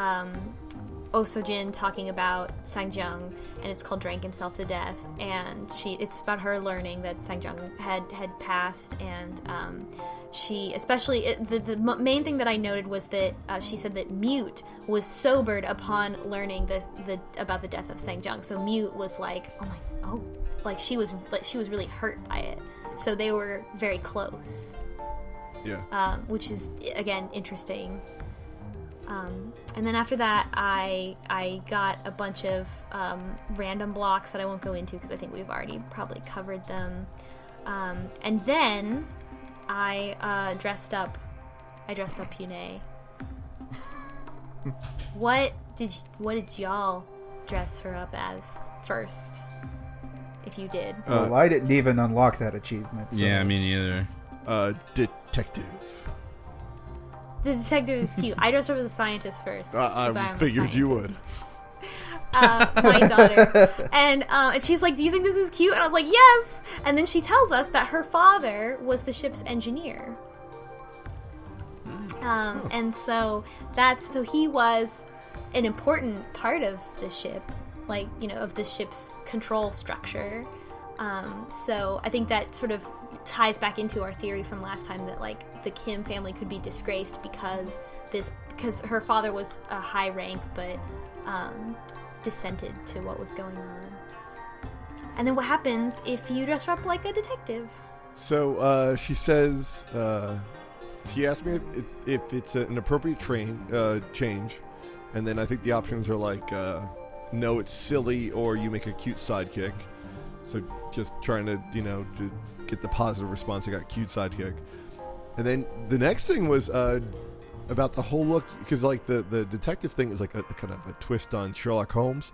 Oh-Soo-jin talking about Sang-jung, and it's called Drank Himself to Death, and it's about her learning that Sang-jung had passed, and the main thing that I noted was that she said that Mute was sobered upon learning about the death of Sang-jung. So Mute was like, she was really hurt by it. so they were very close. Yeah. Which is, again, interesting. And then after that, I got a bunch of random blocks that I won't go into because I think we've already probably covered them. And then I dressed up Yune. What did y'all dress her up as first? If you did. Well, I didn't even unlock that achievement. So. Yeah, me neither. Detective. The detective is cute. I dressed her as a scientist first. I figured you would. My daughter. And she's like, do you think this is cute? And I was like, yes! And then she tells us that her father was the ship's engineer. And so he was an important part of the ship, like, of the ship's control structure. So I think that sort of ties back into our theory from last time that, like, the Kim family could be disgraced because her father was a high rank, but dissented to what was going on. And then what happens if you dress her up like a detective? So she says, she asked me if it's an appropriate change, and then I think the options are like, no, it's silly, or you make a cute sidekick. So just trying to, to get the positive response. I got cute sidekick. And then the next thing was about the whole look, because like the detective thing is like a kind of a twist on Sherlock Holmes.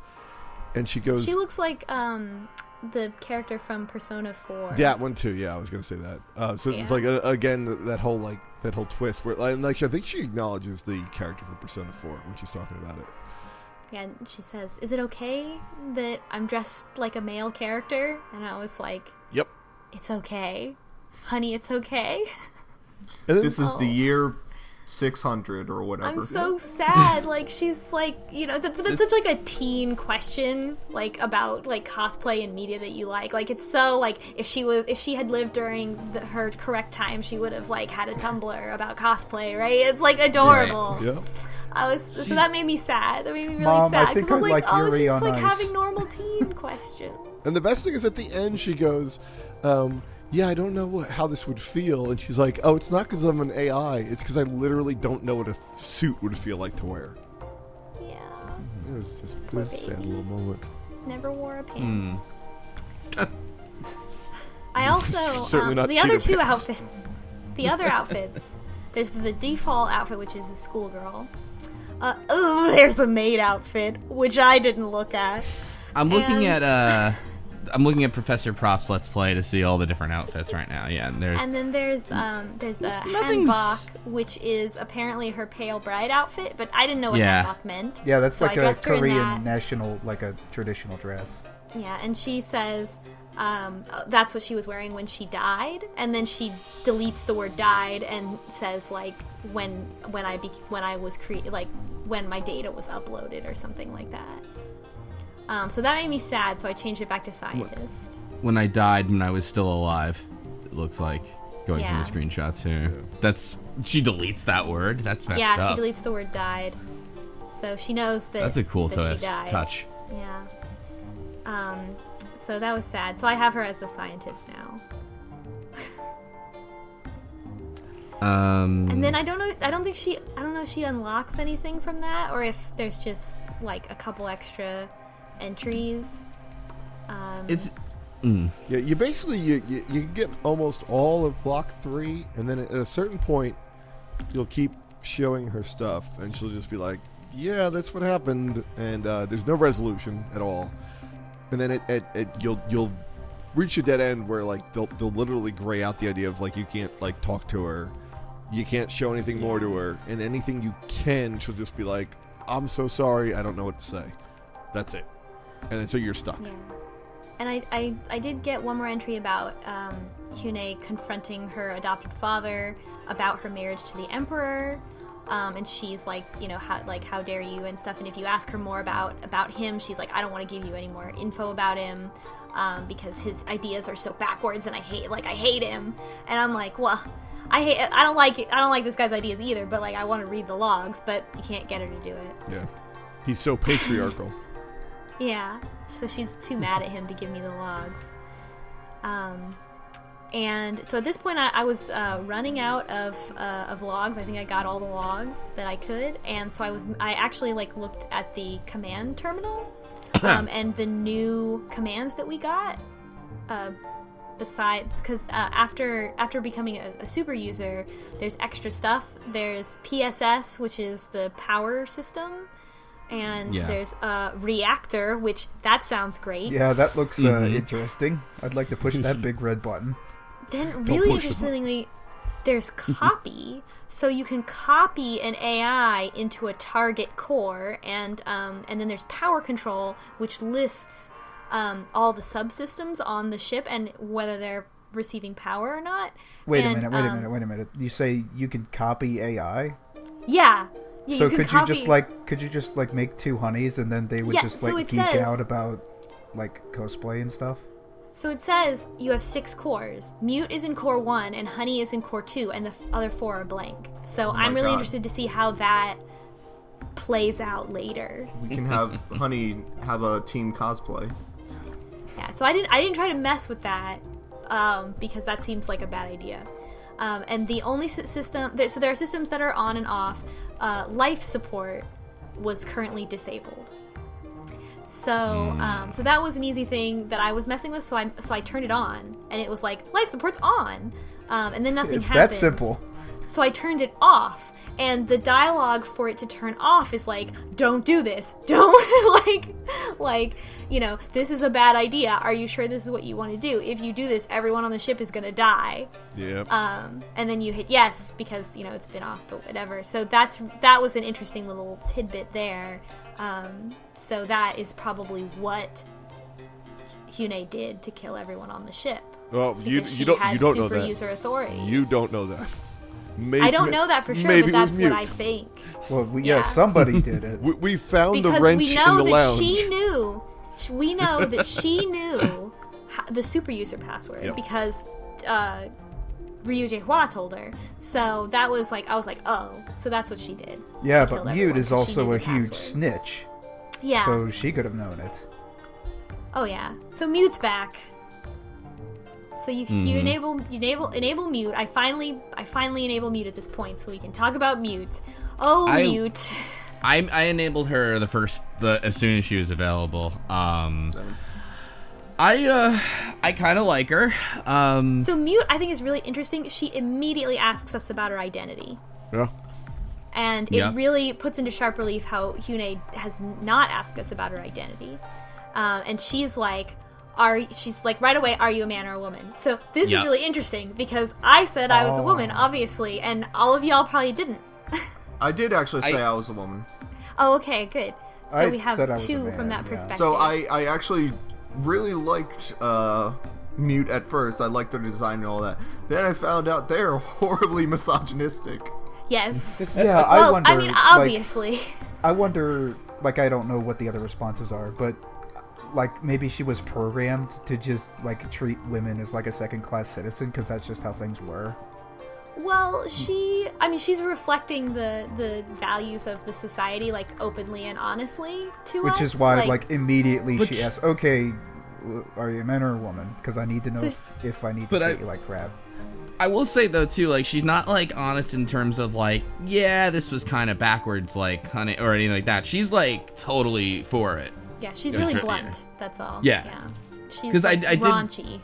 And she goes... She looks like the character from Persona 4. That one too, yeah, I was going to say that. So it's like, again, that whole twist. Where, like, I think she acknowledges the character from Persona 4 when she's talking about it. Yeah, and she says, is it okay that I'm dressed like a male character? And I was like, yep. It's okay. Honey, it's okay. This is the year 600 or whatever. I'm so sad. Like, she's like, that's such like a teen question, like, about like cosplay and media that you like. Like, it's so like, if she had lived during her correct time, she would have like had a Tumblr about cosplay, right? It's like adorable. Right. Yeah. So that made me sad. That made me really Mom, sad. I think I was like, Yuri she's on like Ice. having normal teen questions. And the best thing is at the end she goes, yeah, I don't know how this would feel. And she's like, oh, it's not because I'm an AI. It's because I literally don't know what a suit would feel like to wear. Yeah. It was just a sad little moment. Never wore a pants. I also, Certainly not the other cheetah two pants. outfits, the other outfits, there's the default outfit, which is a schoolgirl. There's a maid outfit, which I didn't look at. I'm looking at Professor Prof's Let's Play to see all the different outfits right now. Yeah, and then there's a hanbok, which is apparently her pale bride outfit, but I didn't know what hanbok meant. Yeah, that's so like a Korean national, like a traditional dress. Yeah, and she says that's what she was wearing when she died, and then she deletes the word died and says like when my data was uploaded or something like that. So that made me sad, so I changed it back to scientist. When I died, when I was still alive, it looks like, going from the screenshots here. She deletes that word. That's messed up. Yeah, she deletes the word died. So she knows that that's a cool touch. Yeah. So that was sad. So I have her as a scientist now. And then I don't know if she unlocks anything from that, or if there's just like a couple extra entries. Yeah, you basically you get almost all of block 3, and then at a certain point you'll keep showing her stuff, and she'll just be like, yeah, that's what happened, and there's no resolution at all. And then you'll reach a dead end where like they'll literally gray out the idea of like you can't like talk to her, you can't show anything more to her, and anything you can, she'll just be like, I'm so sorry, I don't know what to say. That's it. And then so you're stuck. Yeah. And I did get one more entry about Hyune confronting her adopted father about her marriage to the emperor. And she's like, how dare you and stuff. And if you ask her more about him, she's like, I don't want to give you any more info about him because his ideas are so backwards and I hate him. And I'm like, well, I don't like this guy's ideas either, but like I want to read the logs, but you can't get her to do it. Yeah. He's so patriarchal. Yeah. So she's too mad at him to give me the logs. And so at this point, I was running out of logs. I think I got all the logs that I could, and so I actually like looked at the command terminal, and the new commands that we got. Besides, because after becoming a super user, there's extra stuff. There's PSS, which is the power system, and there's reactor, which that sounds great. Yeah, that looks interesting. I'd like to push that big red button. Then, really interestingly, there's copy. So you can copy an AI into a target core, and then there's power control, which lists all the subsystems on the ship and whether they're receiving power or not. Wait a minute. You say you can copy AI? Yeah. So could you just make two honeys and then they would geek out about like cosplay and stuff? So it says you have 6 cores. Mute is in core 1 and Honey is in core 2, and the other 4 are blank. So I'm really interested to see how that plays out later. We can have Honey have a team cosplay. Yeah, so I didn't try to mess with that because that seems like a bad idea. And the only system, so there are systems that are on and off. Life support was currently disabled. So so that was an easy thing that I was messing with. So I turned it on, and it was like life support's on, and then nothing happened. It's that simple. So I turned it off, and the dialogue for it to turn off is like, "Don't do this. Don't like this is a bad idea. Are you sure this is what you want to do? If you do this, everyone on the ship is gonna die." Yep. And then you hit yes because it's been off, but whatever. So that was an interesting little tidbit there. So that is probably what Hyune did to kill everyone on the ship. Oh, you don't know that. User authority. You don't know that. I don't know that for sure, but that's what I think. Well, somebody did it. We found because the wrench in the lounge. We know that she knew the super user password because Ryu Jae-hwa told her. So that was I was like, oh, so that's what she did. Yeah, but Mute is also a huge snitch. Yeah. So she could have known it. Oh yeah. So Mute's back. So you enable Mute. I finally enable Mute at this point, so we can talk about Mute. Mute. I enabled her as soon as she was available. I kind of like her. So Mute, I think, is really interesting. She immediately asks us about her identity. Yeah. And it really puts into sharp relief how Hyune has not asked us about her identity. And she's like right away, are you a man or a woman? So this is really interesting because I said I was a woman, obviously, and all of y'all probably didn't. I did actually say I was a woman. Oh, okay, good. So we have 2 from that perspective. So I actually really liked Mute at first. I liked their design and all that. Then I found out they're horribly misogynistic. Yes. Yeah, well, I mean, obviously. I wonder, I don't know what the other responses are, but maybe she was programmed to just treat women as a second-class citizen because that's just how things were. Well, she's reflecting the values of the society openly and honestly to us. Which is why immediately she asks, "Okay, are you a man or a woman? Because I need to know if I need to treat you like crap." I will say though too, she's not honest in terms of this was kind of backwards, honey, or anything like that. She's totally for it. Yeah, she's really blunt. That's all. Yeah. She's raunchy.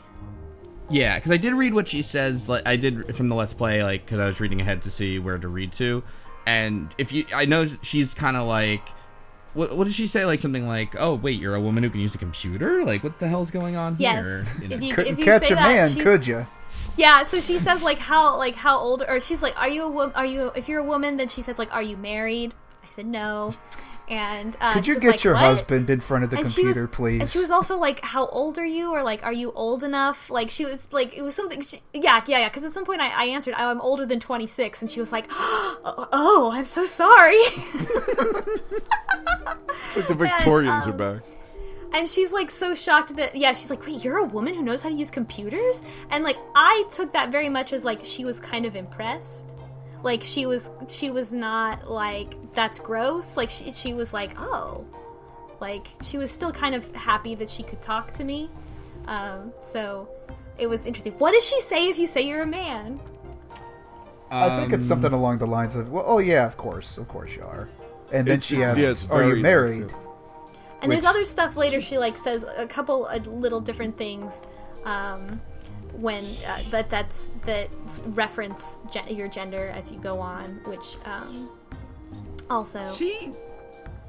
Yeah, because I did read what she says. I did from the Let's Play, because I was reading ahead to see where to read to, and I know she's kind of what did she say? Something "Oh, wait, you're a woman who can use a computer? What the hell's going on here?" If you couldn't say catch a man, that, could you? Yeah, so she says how old, or she's are you a woman? If you're a woman, then she says are you married? I said no. And could you get your husband in front of the computer, please? And she was also how old are you, or are you old enough? She was it was something. Yeah. Because at some point I answered, oh, I'm older than 26, and she was like, oh, I'm so sorry. It's the Victorians are back. And she's so shocked that she's wait, you're a woman who knows how to use computers? And I took that very much as she was kind of impressed. She was not that's gross. She was oh, she was still kind of happy that she could talk to me. So it was interesting. What does she say if you say you're a man? I think it's something along the lines of, well, oh yeah, of course you are. And then she asks, are you married? And there's other stuff later. She like says a couple of little different things when that reference your gender as you go on, which also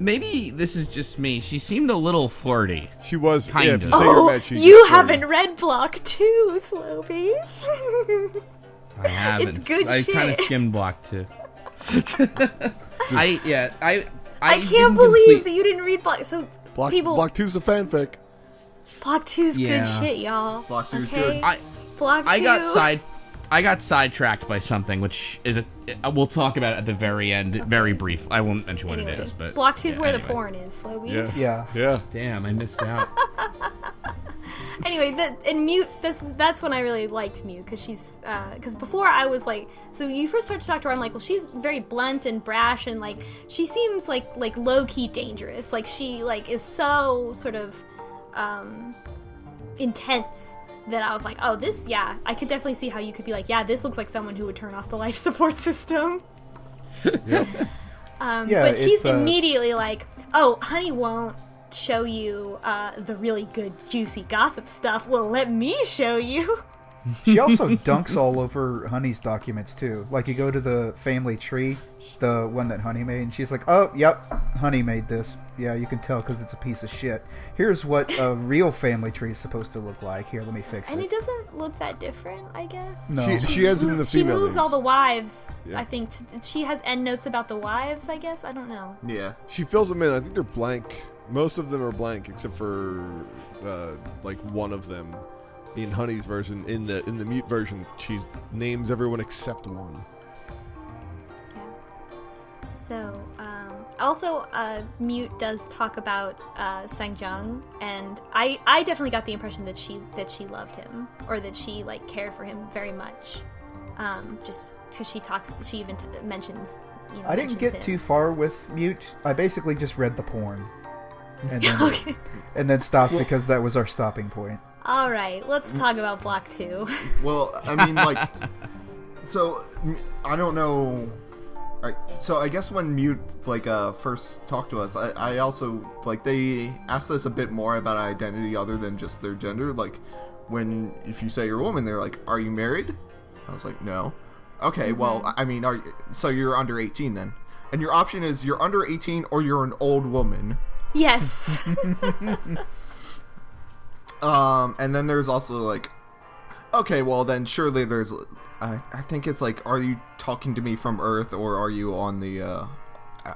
maybe this is just me. She seemed a little flirty. She was kind of. You haven't read Block 2, Slowbeef. I haven't. It's good I shit. kind of skimmed Block 2. I can't believe that you didn't read Block. So Block 2's the fanfic. Block 2's good shit, y'all. Block 2's okay? good. Block 2. I got sidetracked by something, which is we'll talk about it at the very end. Very brief. I won't mention what it is, but Block 2's where the porn is. Slowbeef. Yeah. Damn, I missed out. Anyway, in Mute, that's when I really liked Mute, because she's because before I was like, so you first start to talk to her, I'm like, well, she's very blunt and brash, and like she seems like low key dangerous, like she like is so sort of intense that I was like, oh, this, I could definitely see how you could be like, this looks like someone who would turn off the life support system. But she's immediately like, oh, honey won't show you the really good juicy gossip stuff. Well, let me show you. She also dunks all over Honey's documents too. Like you go to the family tree, the one that Honey made, and she's like, oh yep, Honey made this. Yeah, you can tell because it's a piece of shit. Here's what a real family tree is supposed to look like. Here, let me fix it. And it doesn't look that different, I guess. No. She has it in the female She moves all names. the wives, Yeah. I think. She has endnotes about the wives, I guess. I don't know. Yeah. She fills them in. I think they're blank. Most of them are blank except for like one of them. In Honey's version, in the Mute version, she names everyone except one. Yeah. So, also, Mute does talk about Sangjung, and I definitely got the impression that she loved him, or that she like cared for him very much. Just because she even mentions. I didn't get too far with Mute. I basically just read the porn, and then, and then stopped because that was our stopping point. All right, let's talk about Block 2. Well, I mean, like, so I don't know. So I guess when Mute first talked to us, I also like they asked us a bit more about identity other than just their gender. Like, if you say you're a woman, they're like, "Are you married?" I was like, "No." Okay, well, I mean, so you're under 18 then, and your option is you're under 18 or you're an old woman. Yes. And then there's also like, okay, well then surely there's, I think it's like, are you talking to me from Earth or are you on the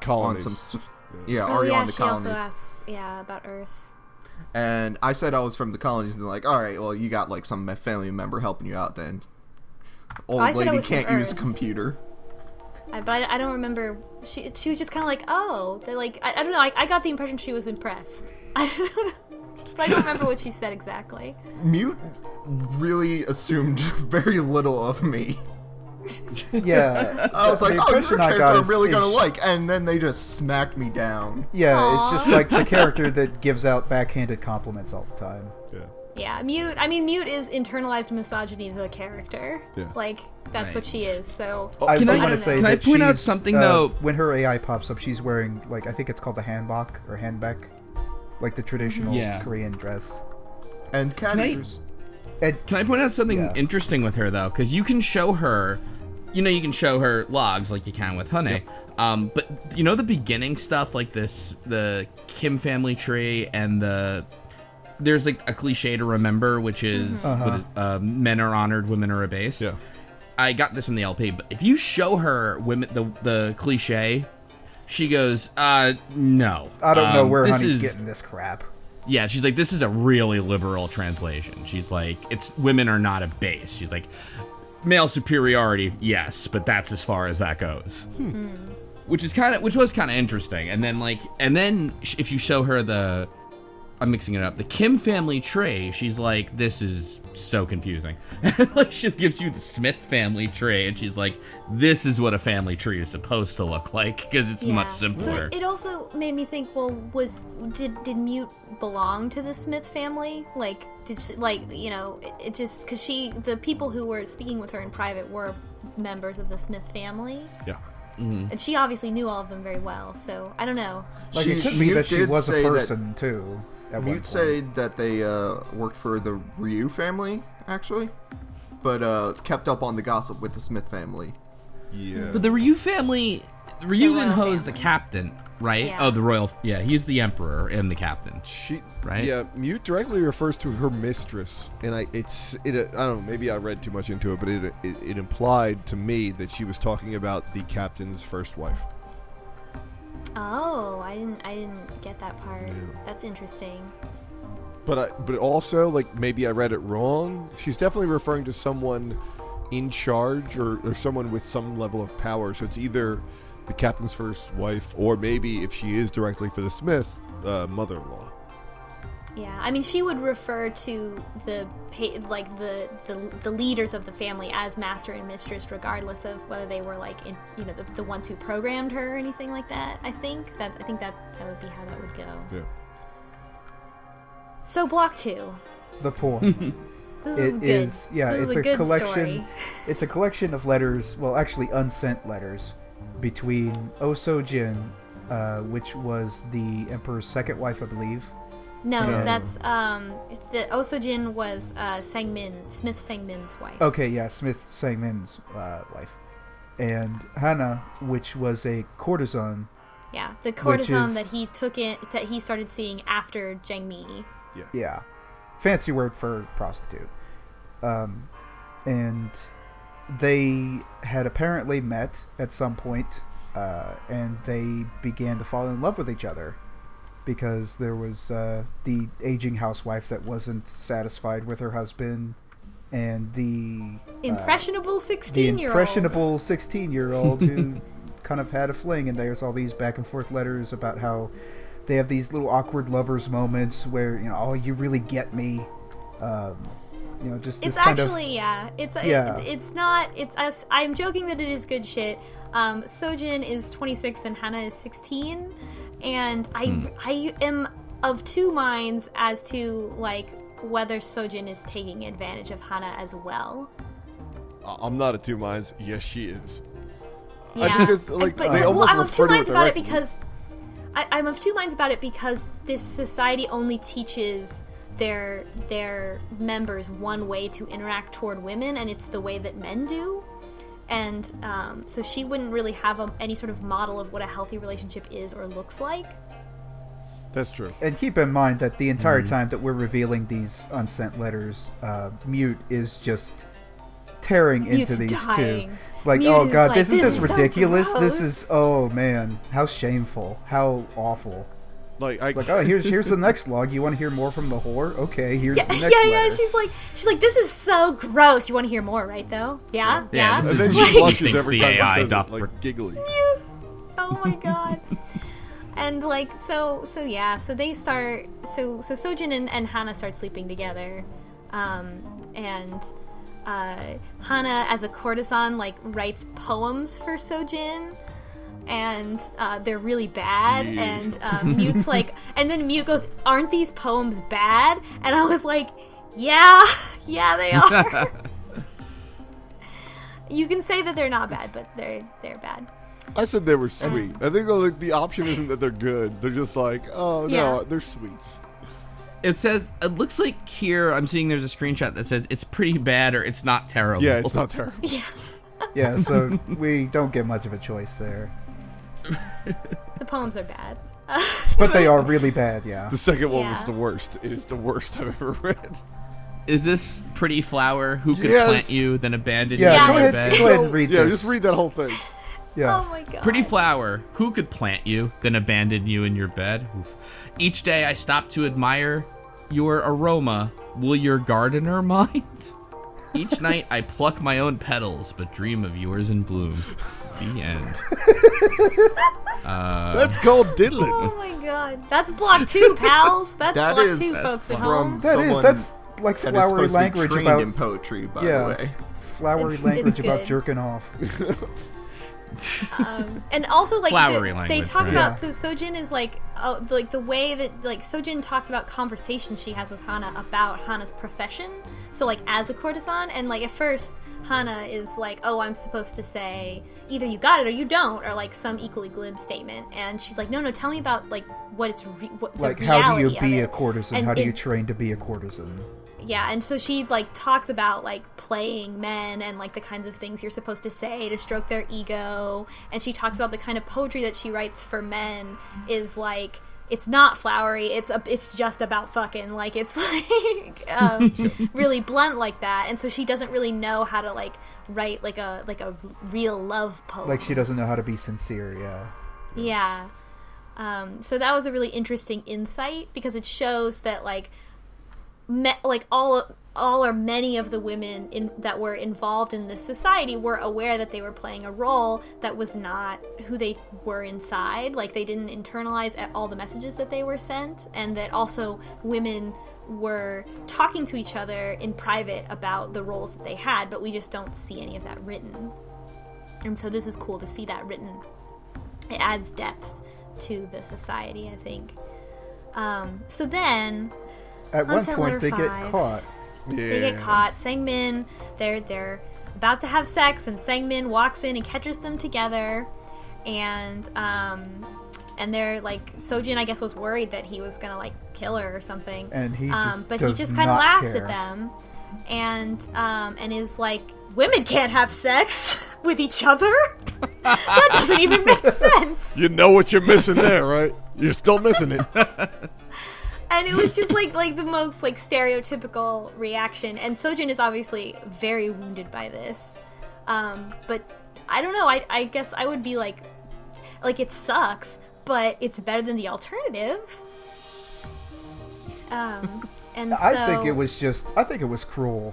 Colonies. on some, Are you on the colonies? She also asks, about Earth. And I said I was from the colonies, and they're like, all right, well you got like some family member helping you out then. Old lady can't use a computer. But I don't remember. She was just kind of like, oh, they're like, I don't know. I got the impression she was impressed. I don't know. But I don't remember what she said exactly. Mute really assumed very little of me. Yeah. I was like, the oh, you're a impression I character got I'm really is- gonna like, and then they just smacked me down. Yeah, Aww. it's just like the character that gives out backhanded compliments all the time. Yeah, Mute is internalized misogyny to the character. Yeah. Like, that's what she is, so... I Can do I- want to say can I that point out she's, something, though? When her AI pops up, she's wearing, like, I think it's called the hanbok or hanbok, like the traditional Korean dress. And cat ears. Can I point out something interesting with her, though? Because you can show her, you can show her logs like you can with Hane. Yep. But, the beginning stuff, like the Kim family tree and there's like a cliche to remember, which is, men are honored, women are abased. Yeah. I got this in the LP, but if you show her women the cliche, she goes, no. I don't know where this Honey's is getting this crap. Yeah, she's like, this is a really liberal translation. She's like, it's women are not abased. She's like, male superiority, yes, but that's as far as that goes. Which was kind of interesting. And then if you show her the I'm mixing it up. The Kim family tree, she's like, this is so confusing. Like, she gives you the Smith family tree, and she's like, this is what a family tree is supposed to look like, because it's much simpler. So it also made me think, well, did Mute belong to the Smith family? Like, did she, like, you know, it just, because the people who were speaking with her in private were members of the Smith family. Yeah. Mm-hmm. And she obviously knew all of them very well, so I don't know. Like, it could be that she was a person, too. Mute said that they worked for the Ryu family, actually, but kept up on the gossip with the Smith family. Yeah. But the Ryu family, Ryugen is the captain, right? Yeah. Oh, the royal, he's the emperor and the captain. Right? Yeah, Mute directly refers to her mistress, and I don't know, maybe I read too much into it, but it implied to me that she was talking about the captain's first wife. Oh, I didn't get that part. That's interesting. But also, like, maybe I read it wrong. She's definitely referring to someone in charge or someone with some level of power. So it's either the captain's first wife, or maybe if she is directly for the Smith, mother-in-law. Yeah, I mean, she would refer to the leaders of the family as master and mistress, regardless of whether they were like, the ones who programmed her or anything like that. I think that would be how that would go. Yeah. So block 2. The poem. It's a collection. Story. It's a collection of letters. Well, actually, unsent letters between Osojin, which was the emperor's second wife, I believe. No, that's the Osojin was Smith Sangmin's wife. Okay, yeah, Smith Sangmin's wife, and Hana, which was a courtesan. Yeah, the courtesan that he started seeing after Jangmi. Yeah, fancy word for prostitute. And they had apparently met at some point, and they began to fall in love with each other. Because there was the aging housewife that wasn't satisfied with her husband, and the impressionable 16-year-old. The impressionable 16-year-old who kind of had a fling, and there's all these back and forth letters about how they have these little awkward lovers moments where, oh, you really get me. Just it's this kind actually of, it's not. I'm joking that it is good shit. Sojin is 26 and Hana is 16. And I am of two minds as to, like, whether Sojin is taking advantage of Hana as well. I'm not of two minds. Yes, she is. Yeah. I think it's, like, I'm of two minds about it because I'm of two minds about it because this society only teaches their members one way to interact toward women, and it's the way that men do. And so she wouldn't really have any sort of model of what a healthy relationship is or looks like. That's true. And keep in mind that the entire time that we're revealing these unsent letters, Mute is just tearing into these dying. two. It's like, Mute oh god, like, isn't this ridiculous? So this is, oh man, how shameful, how awful. Like, oh, here's the next log. You want to hear more from the whore? Okay, here's the next letter. letter. She's like, this is so gross. You want to hear more, right? Though, yeah. This and is then she blushes every the time AI she says it, like, giggly. Oh my god. And like, so they start. So Sojin and Hana start sleeping together, and Hana, as a courtesan, like, writes poems for Sojin. And they're really bad, and Mute's like, and then Mute goes, aren't these poems bad? And I was like, yeah they are. You can say that they're not bad, but they're bad. I said they were sweet. I think, like, the option isn't that they're good. They're just like, oh no, they're sweet. It says, it looks like here, I'm seeing there's a screenshot that says it's pretty bad or it's not terrible. Yeah, it's not terrible. Yeah, so we don't get much of a choice there. The poems are bad. But they are really bad, yeah. The second one was the worst. It is the worst I've ever read. Is this Pretty Flower? Who could plant you, then abandon you in your bed? bed? Go ahead and read this. Yeah, just read that whole thing. Yeah. Oh my god. Pretty Flower, who could plant you, then abandon you in your bed? Oof. Each day I stop to admire your aroma. Will your gardener mind? Each night I pluck my own petals, but dream of yours in bloom. The end. That's called diddling. Oh my god. That's block 2, pals. That's That block is 2, folks at home. That's like that is flowery supposed to be language trained about in poetry, by yeah. the way. flowery It's language about good. jerking off. And also, like, Flowery they language, talk right? about, so Sojin is like the way that, like, Sojin talks about conversations she has with Hana about Hana's profession, so, like, as a courtesan, and, like, at first Hana is like, oh, I'm supposed to say either you got it or you don't, or, like, some equally glib statement, and she's like, no, tell me about, like, what it's what Like, the how do you reality be of a it. courtesan? And How do you it- train to be a courtesan? Yeah, and so she, like, talks about, like, playing men and, like, the kinds of things you're supposed to say to stroke their ego, and she talks about the kind of poetry that she writes for men is, like, it's not flowery, it's just about fucking, like, it's, like, really blunt like that, and so she doesn't really know how to, like, write, like a real love poem. Like, she doesn't know how to be sincere, yeah. Yeah. So that was a really interesting insight, because it shows that, like, all or many of the women that were involved in this society were aware that they were playing a role that was not who they were inside. Like, they didn't internalize all the messages that they were sent, and that also women were talking to each other in private about the roles that they had, but we just don't see any of that written. And so this is cool to see that written. It adds depth to the society, I think. So then, At On one set point, letter they get 5. caught. they get caught. Sangmin, they're about to have sex, and Sangmin walks in and catches them together, and they're like, Sojin, I guess, was worried that he was gonna, like, kill her or something, And he just but he does just kind of not laughs care. at them, and is like, women can't have sex with each other. That doesn't even make sense. You know what you're missing there, right? You're still missing it. And it was just like the most, like, stereotypical reaction. And Sojin is obviously very wounded by this. But I don't know. I guess I would be like it sucks, but it's better than the alternative. And so, I think it was cruel.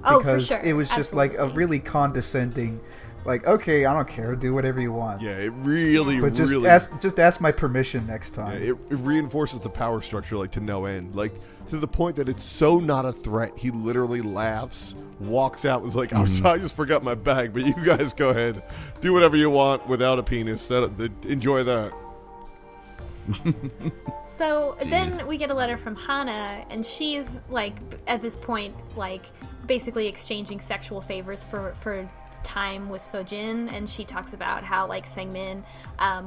Oh, Because for sure. it was just like a Absolutely. really condescending, like, okay, I don't care, do whatever you want. Yeah, it really, But just really... ask my permission next Yeah, time. it reinforces the power structure, like, to no end. Like, to the point that it's so not a threat, he literally laughs, walks out, was like, I'm sorry, I just forgot my bag, but you guys go ahead. Do whatever you want without a penis. Enjoy that. So then Jeez. we get a letter from Hana, and she's, like, at this point, like, basically exchanging sexual favors for time with Sojin, and she talks about how, like, Sangmin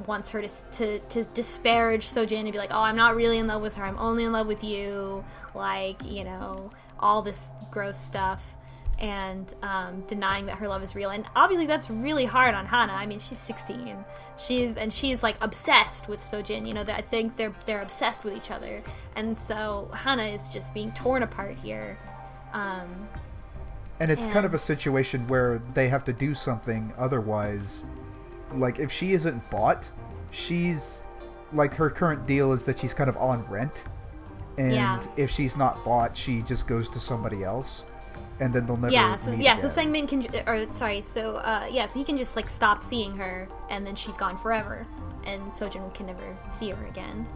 wants her to disparage Sojin and be like, oh, I'm not really in love with her, I'm only in love with you, like, you know, all this gross stuff, and denying that her love is real. And obviously that's really hard on Hana. I mean, she's 16. She's like obsessed with Sojin, you know, that I think they're obsessed with each other. And so Hana is just being torn apart here. And it's kind of a situation where they have to do something, otherwise, like, if she isn't bought, she's, like, her current deal is that she's kind of on rent, and Yeah. if she's not bought, she just goes to somebody else, and then they'll never So meet yeah, so again. Sangmin can, so he can just, like, stop seeing her, and then she's gone forever, and Sojin can never see her again.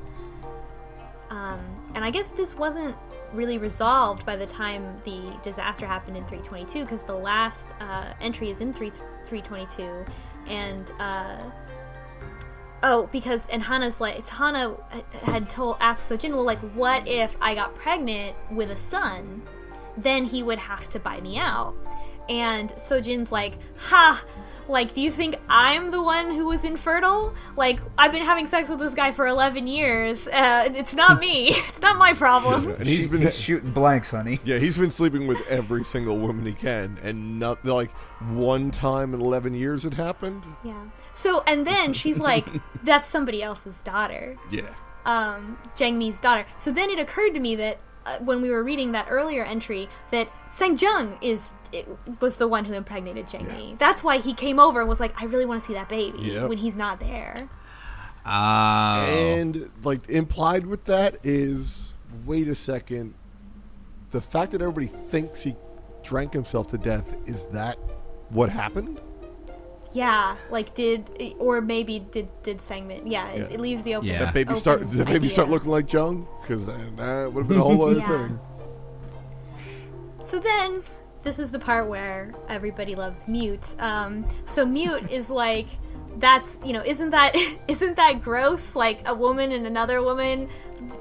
And I guess this wasn't really resolved by the time the disaster happened in 322, because the last entry is in 322, and Hana had asked Sojin, well, like, what if I got pregnant with a son? Then he would have to buy me out. And Sojin's like, ha! Like, do you think I'm the one who was infertile? Like, I've been having sex with this guy for 11 years. It's not me. It's not my problem. And He's shooting blanks, honey. Yeah, he's been sleeping with every single woman he can, and not, like, one time in 11 years it happened. Yeah. So, and then she's like, that's somebody else's daughter. Yeah. Zhang Mi's daughter. So then it occurred to me that when we were reading that earlier entry, that Sang Jung was the one who impregnated Zhang Mi. That's why he came over and was like, I really want to see that baby when he's not there. And, like, implied with that is, wait a second, the fact that everybody thinks he drank himself to death, is that what happened? Yeah, like did segment. Yeah, it leaves the open. Yeah. That baby open start idea. looking like Jung? Because then that would have been a whole other Yeah. thing. So then, this is the part where everybody loves Mute. So Mute is like, that's, isn't that gross? Like a woman and another woman,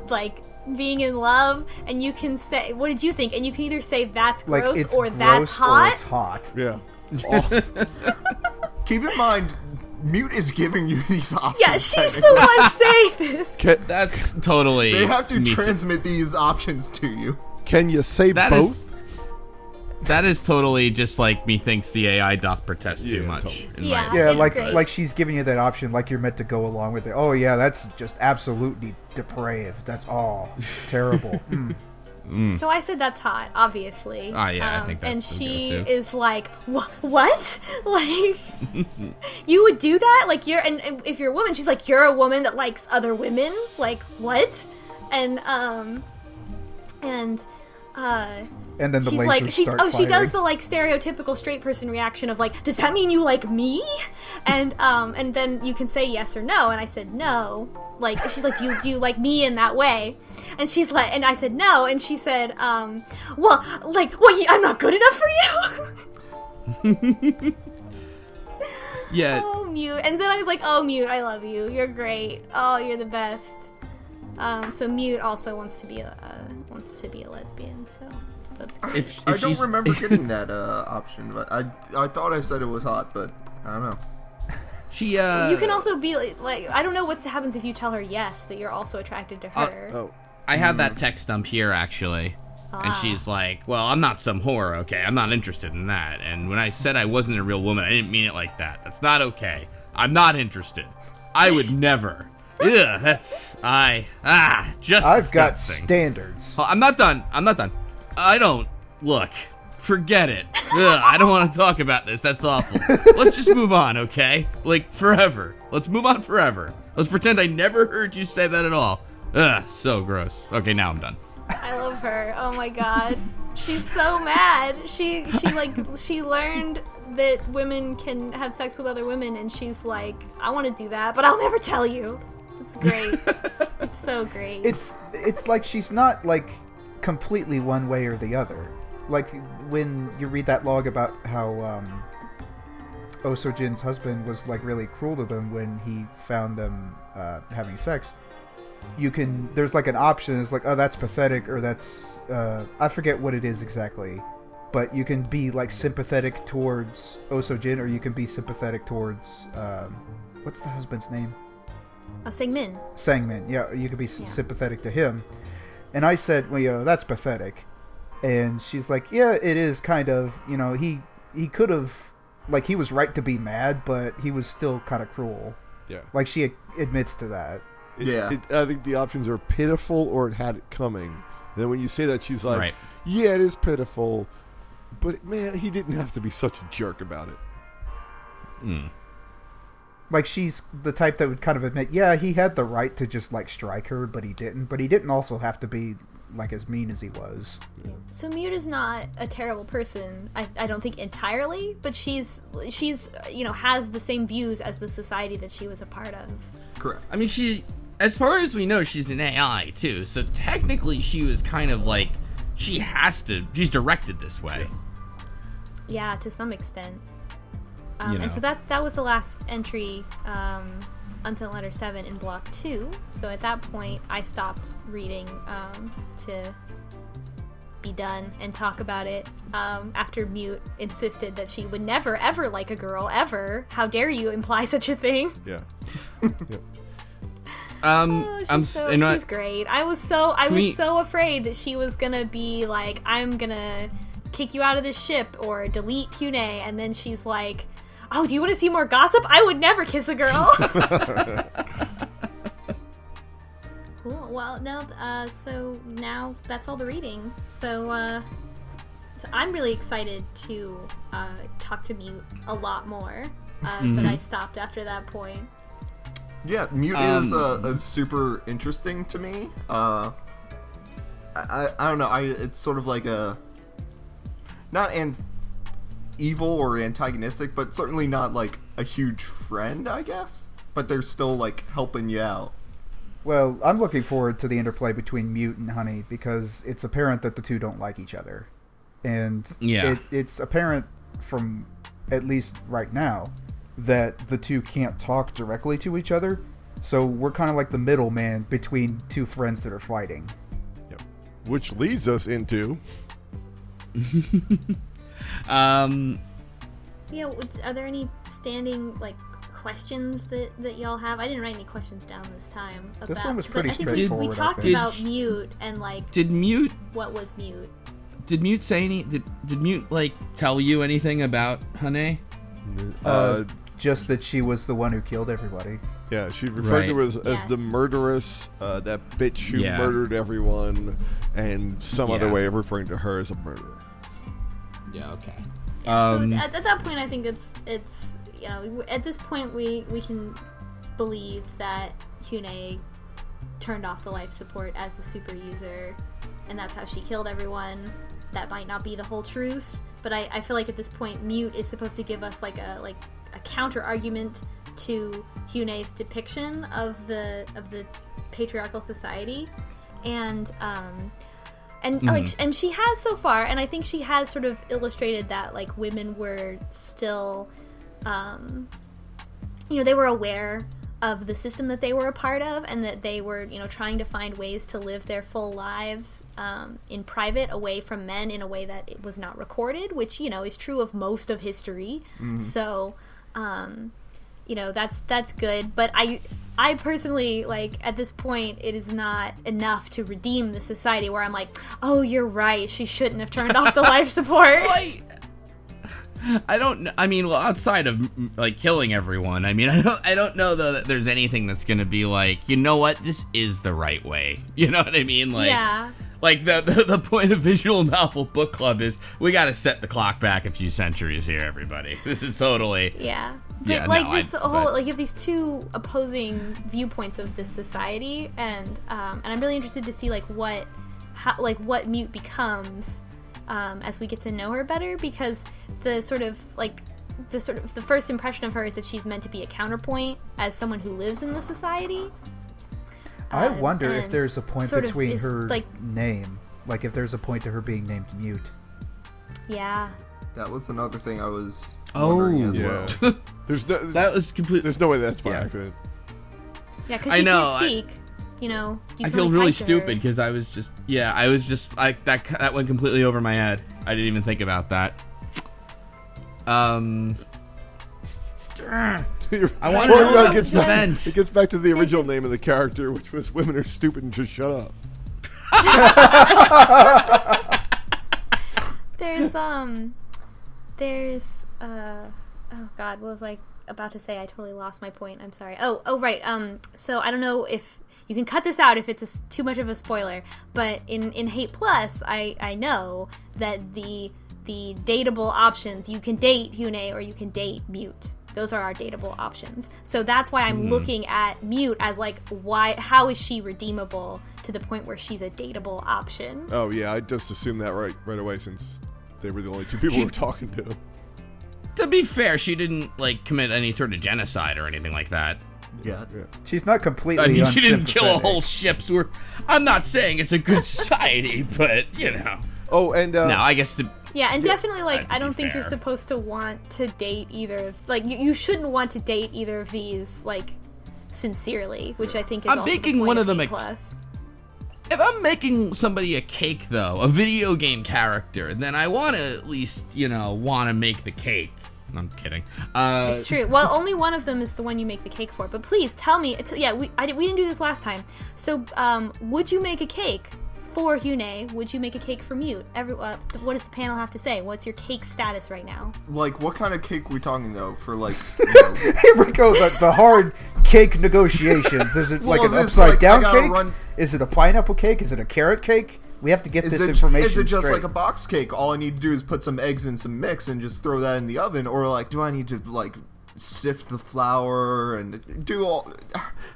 like being in love, and you can say, what did you think? And you can either say that's Like gross it's or gross that's hot. or it's hot. Yeah. Keep in mind, Mute is giving you these options. Yeah, she's technically. the one saying this. That's totally. They have to me. transmit these options to you. Can you say That both? is- That is totally just like methinks the AI doth protest too Yeah, much. totally. In Yeah. my Yeah, It's like great. like she's giving you that option, like you're meant to go along with it. Oh yeah, that's just absolutely depraved. That's all terrible. So I said that's hot, obviously. Ah, yeah, I think that's and the she go-to. is like, what? Like, you would do that? Like, and if you're a woman, she's like, you're a woman that likes other women? Like, what? And And then the she's lasers like, she start she does firing. the like stereotypical straight person reaction of like, does that mean you like me? And then you can say yes or no. And I said no. Like, she's like, do you like me in that way? And she's like, and I said no. And she said, well, like, what? I'm not good enough for you. yeah. Oh, Mute. And then I was like, oh, Mute, I love you. You're great. Oh, you're the best. So Mute also wants to be a lesbian. So that's great. If I don't she's- remember getting that option, but I thought I said it was hot, but I don't know. She You can also be like, I don't know what happens if you tell her yes, that you're also attracted to her. Oh. I have that text dump here actually. And she's like, well, I'm not some whore, okay? I'm not interested in that. And when I said I wasn't a real woman, I didn't mean it like that. That's not okay. I'm not interested. I would never. Ugh, just I've disgusting. got standards. Oh, I'm not done. I don't. Look, forget it. Ugh, I don't want to talk about this. That's awful. Let's just move on, okay? Like, forever. Let's move on forever. Let's pretend I never heard you say that at all. Ugh, so gross. Okay, now I'm done. I love her. Oh my god. She's so mad. She learned that women can have sex with other women, and she's like, I want to do that, but I'll never tell you. It's great. It's so great. It's like she's not like completely one way or the other. Like when you read that log about how Osojin's husband was like really cruel to them when he found them having sex. There's like an option. It's like, oh, that's pathetic, or that's I forget what it is exactly, but you can be like sympathetic towards Osojin, or you can be sympathetic towards what's the husband's name? Sangmin. Sangmin. Yeah, you could be sympathetic to him. And I said, well, that's pathetic. And she's like, yeah, it is kind of. He could have, like, he was right to be mad, but he was still kind of cruel. Yeah. Like, she admits to that. I think the options are pitiful or it had it coming. And then when you say that, she's like, Right. yeah, it is pitiful. But, man, he didn't have to be such a jerk about it. Like, she's the type that would kind of admit, yeah, he had the right to just, like, strike her, but he didn't. But he didn't also have to be, like, as mean as he was. So Mute is not a terrible person, I don't think entirely, but she's has the same views as the society that she was a part of. Correct. I mean, as far as we know, she's an AI too. So technically, she was kind of like, she's directed this way. Yeah, to some extent. You know. And so that was the last entry until letter 7 in block 2. So at that point, I stopped reading to be done and talk about it after Mute insisted that she would never ever like a girl ever. How dare you imply such a thing? Yeah. She's great. I was so afraid that she was gonna be like, I'm gonna kick you out of this ship or delete Cune, and then she's like, oh, do you want to see more gossip? I would never kiss a girl. Cool. Well, no. So now that's all the reading. So I'm really excited to talk to Mute a lot more. But I stopped after that point. Yeah, Mute is super interesting to me. I don't know. It's sort of like a not evil or antagonistic, but certainly not like a huge friend, I guess, but they're still like helping you out. Well, I'm looking forward to the interplay between Mute and Honey because it's apparent that the two don't like each other. And it's apparent from, at least right now, that the two can't talk directly to each other. So we're kind of like the middleman between two friends that are fighting. Yep. Which leads us into... So yeah, are there any standing like questions that y'all have? I didn't write any questions down this time. This one was pretty I think straightforward. we talked about Mute and like. Did Mute? What was Mute? Did Mute say any? Did Mute like tell you anything about Hane? Just that she was the one who killed everybody. Yeah, she referred to her as the murderess, that bitch who murdered everyone, and some other way of referring to her as a murderer. Yeah. Okay. So at that point, I think it's at this point we can believe that Hyune turned off the life support as the super user, and that's how she killed everyone. That might not be the whole truth, but I feel like at this point, Mute is supposed to give us like a counter argument to Hyune's depiction of the patriarchal society, and she has so far, and I think she has sort of illustrated that like women were still, they were aware of the system that they were a part of, and that they were trying to find ways to live their full lives in private, away from men, in a way that it was not recorded, which is true of most of history. So that's good, but I personally, like, at this point, it is not enough to redeem the society where I'm like, oh, you're right, she shouldn't have turned off the life support. I don't know. I mean, well, outside of like killing everyone, I mean, I don't know though that there's anything that's gonna be like, you know what, this is the right way. You know what I mean? Like, yeah. Like the point of visual novel book club is we got to set the clock back a few centuries here, everybody. This is totally But like you have these two opposing viewpoints of this society, and I'm really interested to see what Mute becomes as we get to know her better, because the first impression of her is that she's meant to be a counterpoint as someone who lives in the society. I wonder if there's a point between her name, like if there's a point to her being named Mute. Yeah. That was another thing I was wondering as well. That was complete. There's no way that's by accident. Yeah, because she can speak. You I feel really stupid because I was just like that went completely over my head. I didn't even think about that. I want to know about this event. It gets back to the original name of the character, which was "Women Are Stupid and Just Shut Up." Oh God, what was I about to say? I totally lost my point. I'm sorry. Oh right. So I don't know if you can cut this out if it's too much of a spoiler, but in Hate Plus, I know that the dateable options, you can date Hyune or you can date Mute. Those are our dateable options. So that's why I'm looking at Mute as how is she redeemable to the point where she's a dateable option? Oh yeah, I just assumed that right away since they were the only two people we were talking to. To be fair, she didn't commit any sort of genocide or anything like that. Yeah. She's not completely. I mean, she didn't kill a whole ship. So I'm not saying it's a good society, but Oh, and no, I guess yeah, and definitely I don't think you're supposed to want to date either. You shouldn't want to date either of these sincerely, which I think is. I'm making one of them plus. If I'm making somebody a cake, though, a video game character, then I want to at least want to make the cake. I'm kidding. It's true. Well, only one of them is the one you make the cake for. But please tell me. We didn't do this last time. So, would you make a cake for Hyune? Would you make a cake for Mute? What does the panel have to say? What's your cake status right now? What kind of cake are we talking though? For Here we go. The hard cake negotiations. Is it an upside down cake? Is it a pineapple cake? Is it a carrot cake? We have to get this information. Is it just straight. like a box cake? All I need to do is put some eggs in some mix and just throw that in the oven, or do I need to sift the flour and do all?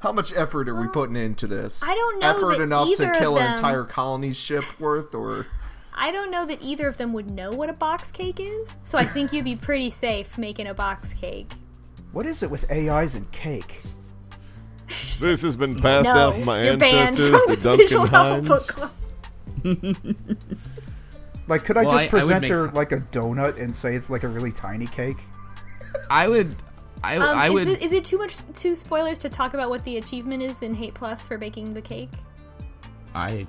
How much effort are we putting into this? I don't know. Effort enough to kill an entire colony's ship worth, or? I don't know that either of them would know what a box cake is, so I think you'd be pretty safe making a box cake. What is it with AIs and cake? This has been passed No, down from my you're banned ancestors from to the Duncan Visual Novel Book Hines. Club. Like, could I Well, just I would present make- her like a donut and say it's like a really tiny cake? I would. I would. Is it too spoilers to talk about what the achievement is in Hate Plus for baking the cake? I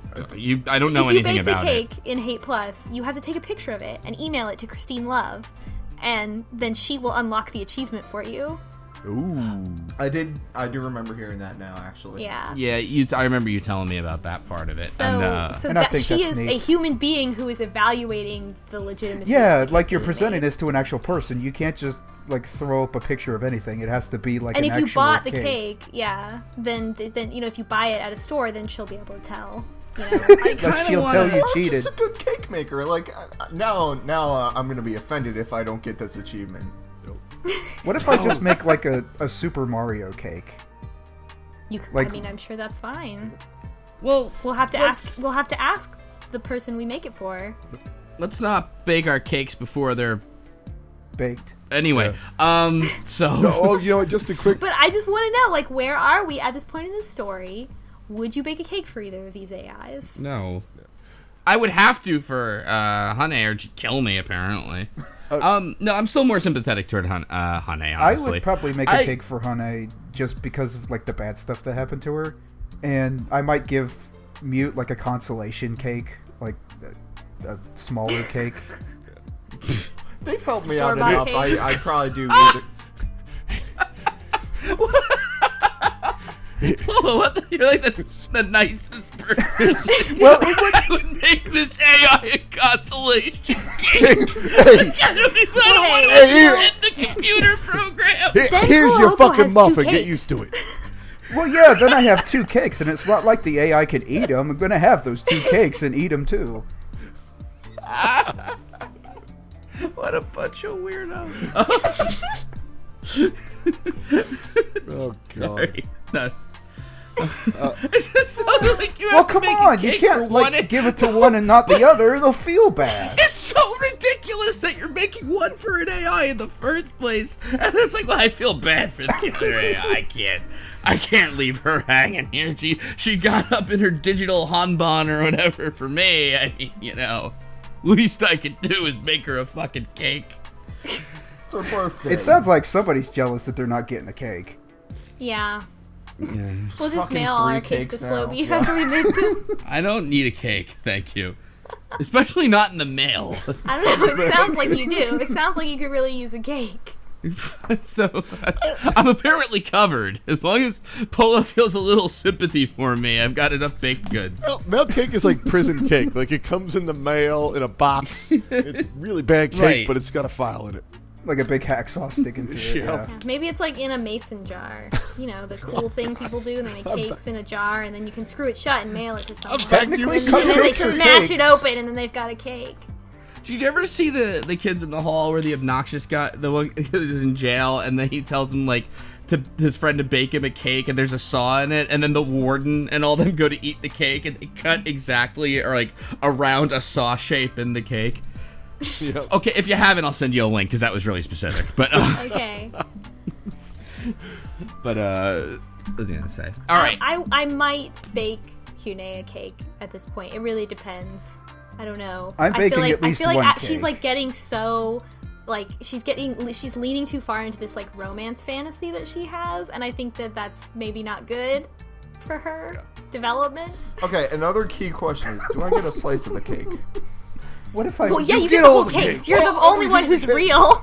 don't know If you anything bake about the it. cake in Hate Plus, you have to take a picture of it and email it to Christine Love, and then she will unlock the achievement for you. Ooh. I do remember hearing that now, actually. Yeah. Yeah, I remember you telling me about that part of it. So, and, so And I that think she that's is a neat. human being who is evaluating the legitimacy. Yeah, of the like cake you're being presenting made. this to an actual person. You can't just like throw up a picture of anything. It has to be like And an if you actual bought the cake. cake, yeah, then if you buy it at a store, then she'll be able to tell. You know? I Like kind she'll of tell want you Or I'm cheated. just a good cake maker. Like now I'm gonna be offended if I don't get this achievement. What if I just make like a Super Mario cake? I mean, I'm sure that's fine. Well, We'll have to let's- ask. We'll have to ask the person we make it for. let's not bake our cakes before they're. Baked. Anyway, so. Oh, you know what? Just a quick. But I just want to know, like, where are we at this point in the story? Would you bake a cake for either of these AIs? No. I would have to for Hane, or she'd kill me, apparently. No, I'm still more sympathetic toward Hane, honestly. I would probably make a cake for Hane just because of like the bad stuff that happened to her, and I might give Mute like a consolation cake, like a smaller cake. They've helped me out Store-bought enough. cake. I'd probably do. What? You're like the nicest person. Well, I would make this AI a consolation cake. Hey, I don't want to here- in the computer program. here's your Kuroko fucking has two muffin. Get cakes. used to it. Well, yeah, then I have 2 cakes, and it's not like the AI can eat them. I'm gonna have those 2 cakes and eat them too. What a bunch of weirdos. Oh god. Sorry. No. It just sounded like you Well, have to come make on, a you cake can't for one. like give it to one and not the other. They'll feel bad. It's so ridiculous that you're making one for an AI in the first place, and it's like, well, I feel bad for the other AI. I can't leave her hanging here. She got up in her digital Hanban or whatever for me. I mean, least I can do is make her a fucking cake. It's her birthday. It sounds like somebody's jealous that they're not getting a cake. Yeah. We'll just Fucking mail all 3 our cakes to cakes now. Slowbeef Yeah. after we make them. I don't need a cake, thank you. Especially not in the mail. I don't know. It sounds like you do. It sounds like you could really use a cake. So I'm apparently covered. As long as Pola feels a little sympathy for me, I've got enough baked goods. Mail cake is like prison cake. Like it comes in the mail in a box. It's really bad cake, Right. but it's got a file in it. Like a big hacksaw sticking through it. Yeah. Yeah. Maybe it's like in a mason jar. You know, the cool thing people do, and they make cakes in a jar, and then you can screw it shut and mail it to someone. Technically, And then they cupcakes are smash it cakes. open, and then they've got a cake. Did you ever see the kids in the hall where the obnoxious guy, the one is in jail, and then he tells him like to his friend to bake him a cake, and there's a saw in it, and then the warden and all them go to eat the cake, and they cut exactly or like around a saw shape in the cake. Yep. Okay, if you haven't, I'll send you a link because that was really specific. But Okay. what was I gonna say? All right. I might bake Hune a cake at this point. It really depends. I don't know. I'm baking I feel like, at least I feel like one she's cake. like getting so like she's leaning too far into this like romance fantasy that she has, and I think that that's maybe not good for her development. Okay, another key question is: do I get a slice of the cake? What if I? Well, yeah, you get get the all whole the cake. cake. You're Well, the only one obviously who's because- real.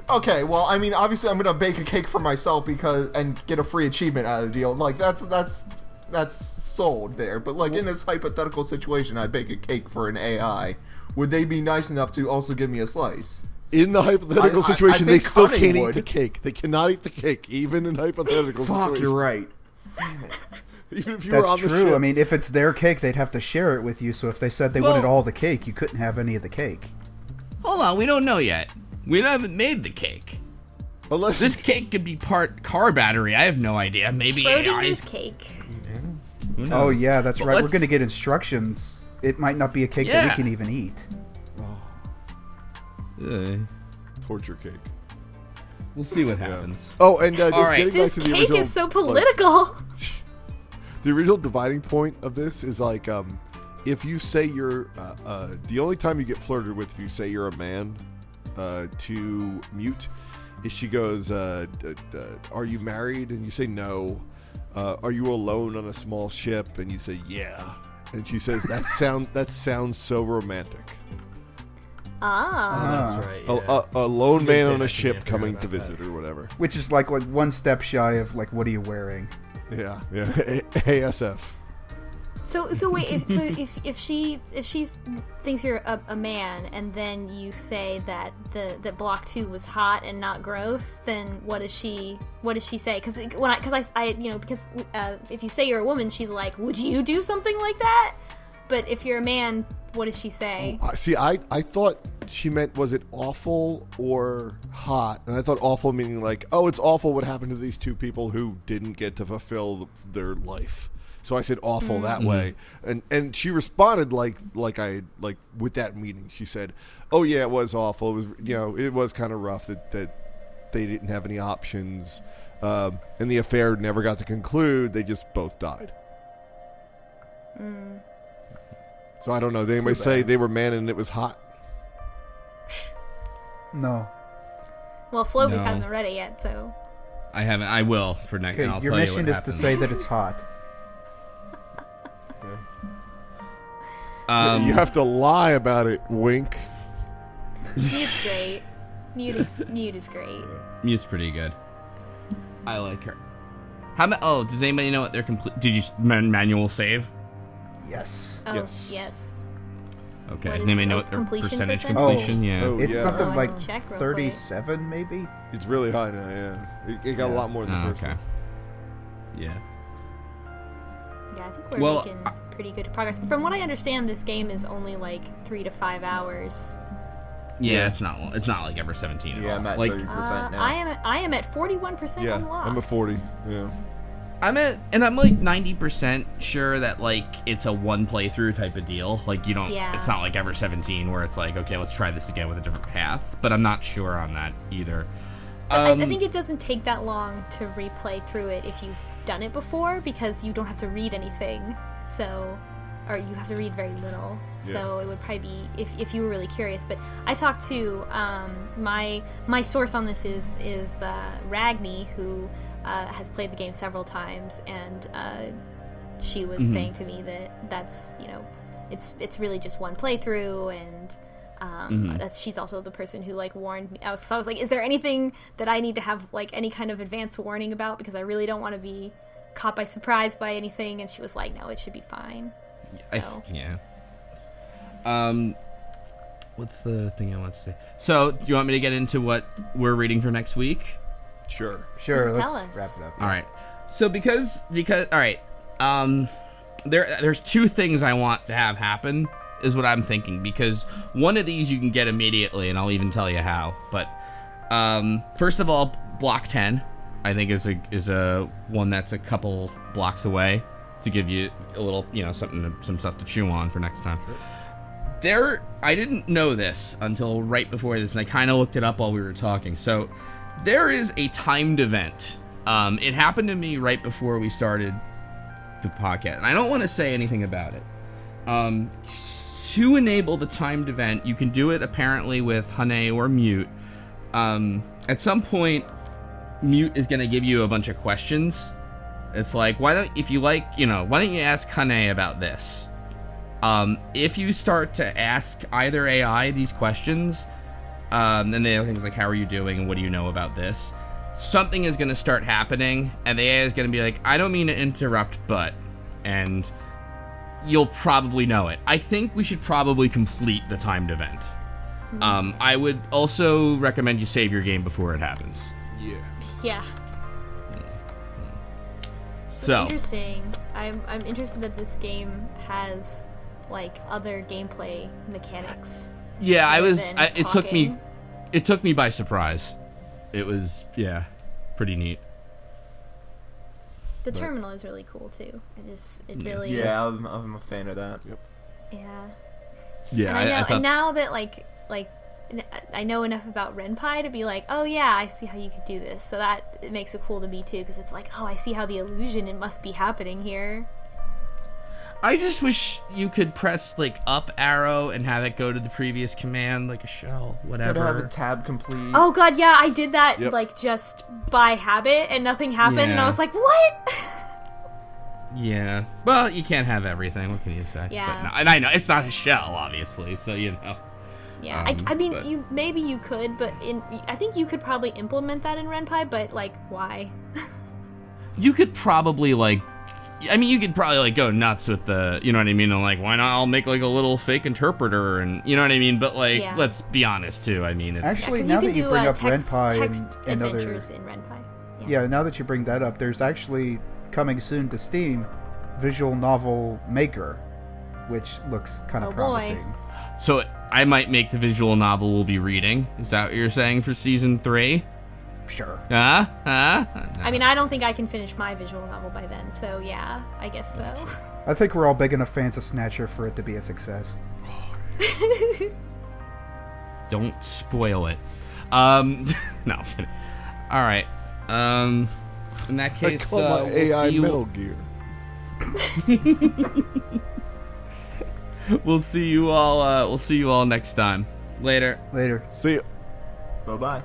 Okay, well, I mean, obviously, I'm gonna bake a cake for myself and get a free achievement out of the deal. Like that's sold there. But like in this hypothetical situation, I bake a cake for an AI. Would they be nice enough to also give me a slice? In the hypothetical I situation, they think still Honey can't eat would. the cake. They cannot eat the cake, even in hypothetical Fuck, situations. you're right. Even if you were That's on the true. ship. I mean, if it's their cake, they'd have to share it with you. So if they said they Well- wanted all the cake, you couldn't have any of the cake. Hold on, we don't know yet. We haven't made the cake. Unless This cake could be part car battery. I have no idea. Maybe Schrodinger's AI's. cake. Who knows? Oh yeah, that's But right. We're let's- gonna get instructions. It might not be a cake that we Yeah. can even eat. torture cake. We'll see what happens. Oh, and just All right. getting back This to the cake original, is so political. the original dividing point of this is like, if you say you're, the only time you get flirted with if you say you're a man, to Mute, is she goes, are you married? And you say no. Are you alone on a small ship? And you say yeah. And she says that sounds so romantic. Ah. That's right. Yeah. A lone man say on a that to me, ship I forgot coming about to that. visit or whatever. Which is like one step shy of like, what are you wearing? Yeah. ASF. So wait, if she thinks you're a man, and then you say that that Block 2 was hot and not gross, then what does she say? Because if you say you're a woman, she's like, would you do something like that? But if you're a man, what does she say? See, I thought she meant, was it awful or hot? And I thought awful meaning like, oh, it's awful what happened to these two people who didn't get to fulfill their life. So I said awful that way, and she responded like with that meaning. She said, "Oh yeah, it was awful. It was it was kind of rough that they didn't have any options, and the affair never got to conclude. They just both died." So I don't know. Did anybody say they were man and it was hot? No. Well, slowbeef No. hasn't read it yet, so I haven't. I will for next. Okay, And I'll your tell you mission what is happens. to say that it's hot. You have to lie about it. Wink. Mute's great. Mute is great. Mute's pretty good. I like her. Does anybody know what their complete? Did you manual save? Yes. Oh, Yes. yes. Okay. What is Anybody know it, what their completion percentage percent? completion? Oh. Yeah. Oh, It's yeah. something I like can check real quick. 37, maybe? It's really high now. Yeah, it got a lot more than the first Okay. one. Yeah. Yeah, I think we're Well, making pretty good progress. From what I understand, this game is only like 3 to 5 hours. Yeah, it's not like ever 17 at Yeah, all. I'm at like 30% now. I am at 41% Yeah, unlocked. I'm a 40. Yeah. I'm like 90% sure that like it's a one playthrough type of deal. Like you don't. Yeah. It's not like ever 17 where it's like, okay, let's try this again with a different path. But I'm not sure on that either. I think it doesn't take that long to replay through it if you've done it before, because you don't have to read anything. So, or you have to read very little. Yeah. So it would probably be if you were really curious. But I talked to my source on this is Ragni, who has played the game several times, and she was saying to me that's it's really just one playthrough, and she's also the person who like warned me. So I was like, is there anything that I need to have like any kind of advance warning about, because I really don't want to be caught by surprise by anything? And she was like, no, it should be fine. So. Yeah. What's the thing I want to say? So, do you want me to get into what we're reading for next week? Sure. Sure, Tell let's us. wrap it up. All right. So because all right. There's two things I want to have happen is what I'm thinking, because one of these you can get immediately, and I'll even tell you how. But first of all, Block 10, I think is a one that's a couple blocks away, to give you a little, some stuff to chew on for next time. I didn't know this until right before this, and I kind of looked it up while we were talking. So there is a timed event. It happened to me right before we started the podcast, and I don't want to say anything about it. To enable the timed event, you can do it apparently with Hane or Mute. At some point, Mute is going to give you a bunch of questions. It's like, why don't you ask Hane about this? If you start to ask either AI these questions, and they have things like, how are you doing and what do you know about this? Something is going to start happening, and the AI is going to be like, I don't mean to interrupt, and you'll probably know it. I think we should probably complete the timed event. I would also recommend you save your game before it happens. Yeah. So Interesting. I'm interested that this game has like other gameplay mechanics. yeah, than it took me by surprise. It was pretty neat. The terminal is really cool too. It really Yeah, I'm a fan of that. yeah. Yeah, And I know, I thought and now that like I know enough about Ren'Py to be like, oh yeah, I see how you could do this. So that it makes it cool to me too, because it's like, oh, I see how the illusion it must be happening here. I just wish you could press like up arrow and have it go to the previous command, like a shell, whatever. Gotta have a tab complete. Oh god, yeah, I did that Yep. like just by habit and nothing happened, and Yeah. I was like, what? Yeah. Well, you can't have everything. What can you say? Yeah. But no, and I know it's not a shell, obviously. So you know. Yeah, I mean, but- maybe you could, but I think you could probably implement that in Ren'Py, but like, why? You could probably like. I mean, you could probably like go nuts with the, you know what I mean, and like, why not? I'll make like a little fake interpreter, and you know what I mean. But like, Yeah. let's be honest too. I mean, it's Actually, So now you that can you do bring up text Ren'Py and other, adventures in Ren'Py. yeah, now that you bring that up, there's actually coming soon to Steam, visual novel maker, which looks kind of Oh, boy. promising. so. I might make the visual novel we'll be reading. Is that what you're saying for season 3? Sure. Huh? I mean, I don't think I can finish my visual novel by then, so yeah, I guess so. I think we're all big enough fans of Snatcher for it to be a success. Don't spoil it. No, I'm kidding. All right. In that I case, call my we'll AI see you. Metal Gear. We'll see you all. We'll see you all next time. Later. Later. See ya. Bye bye.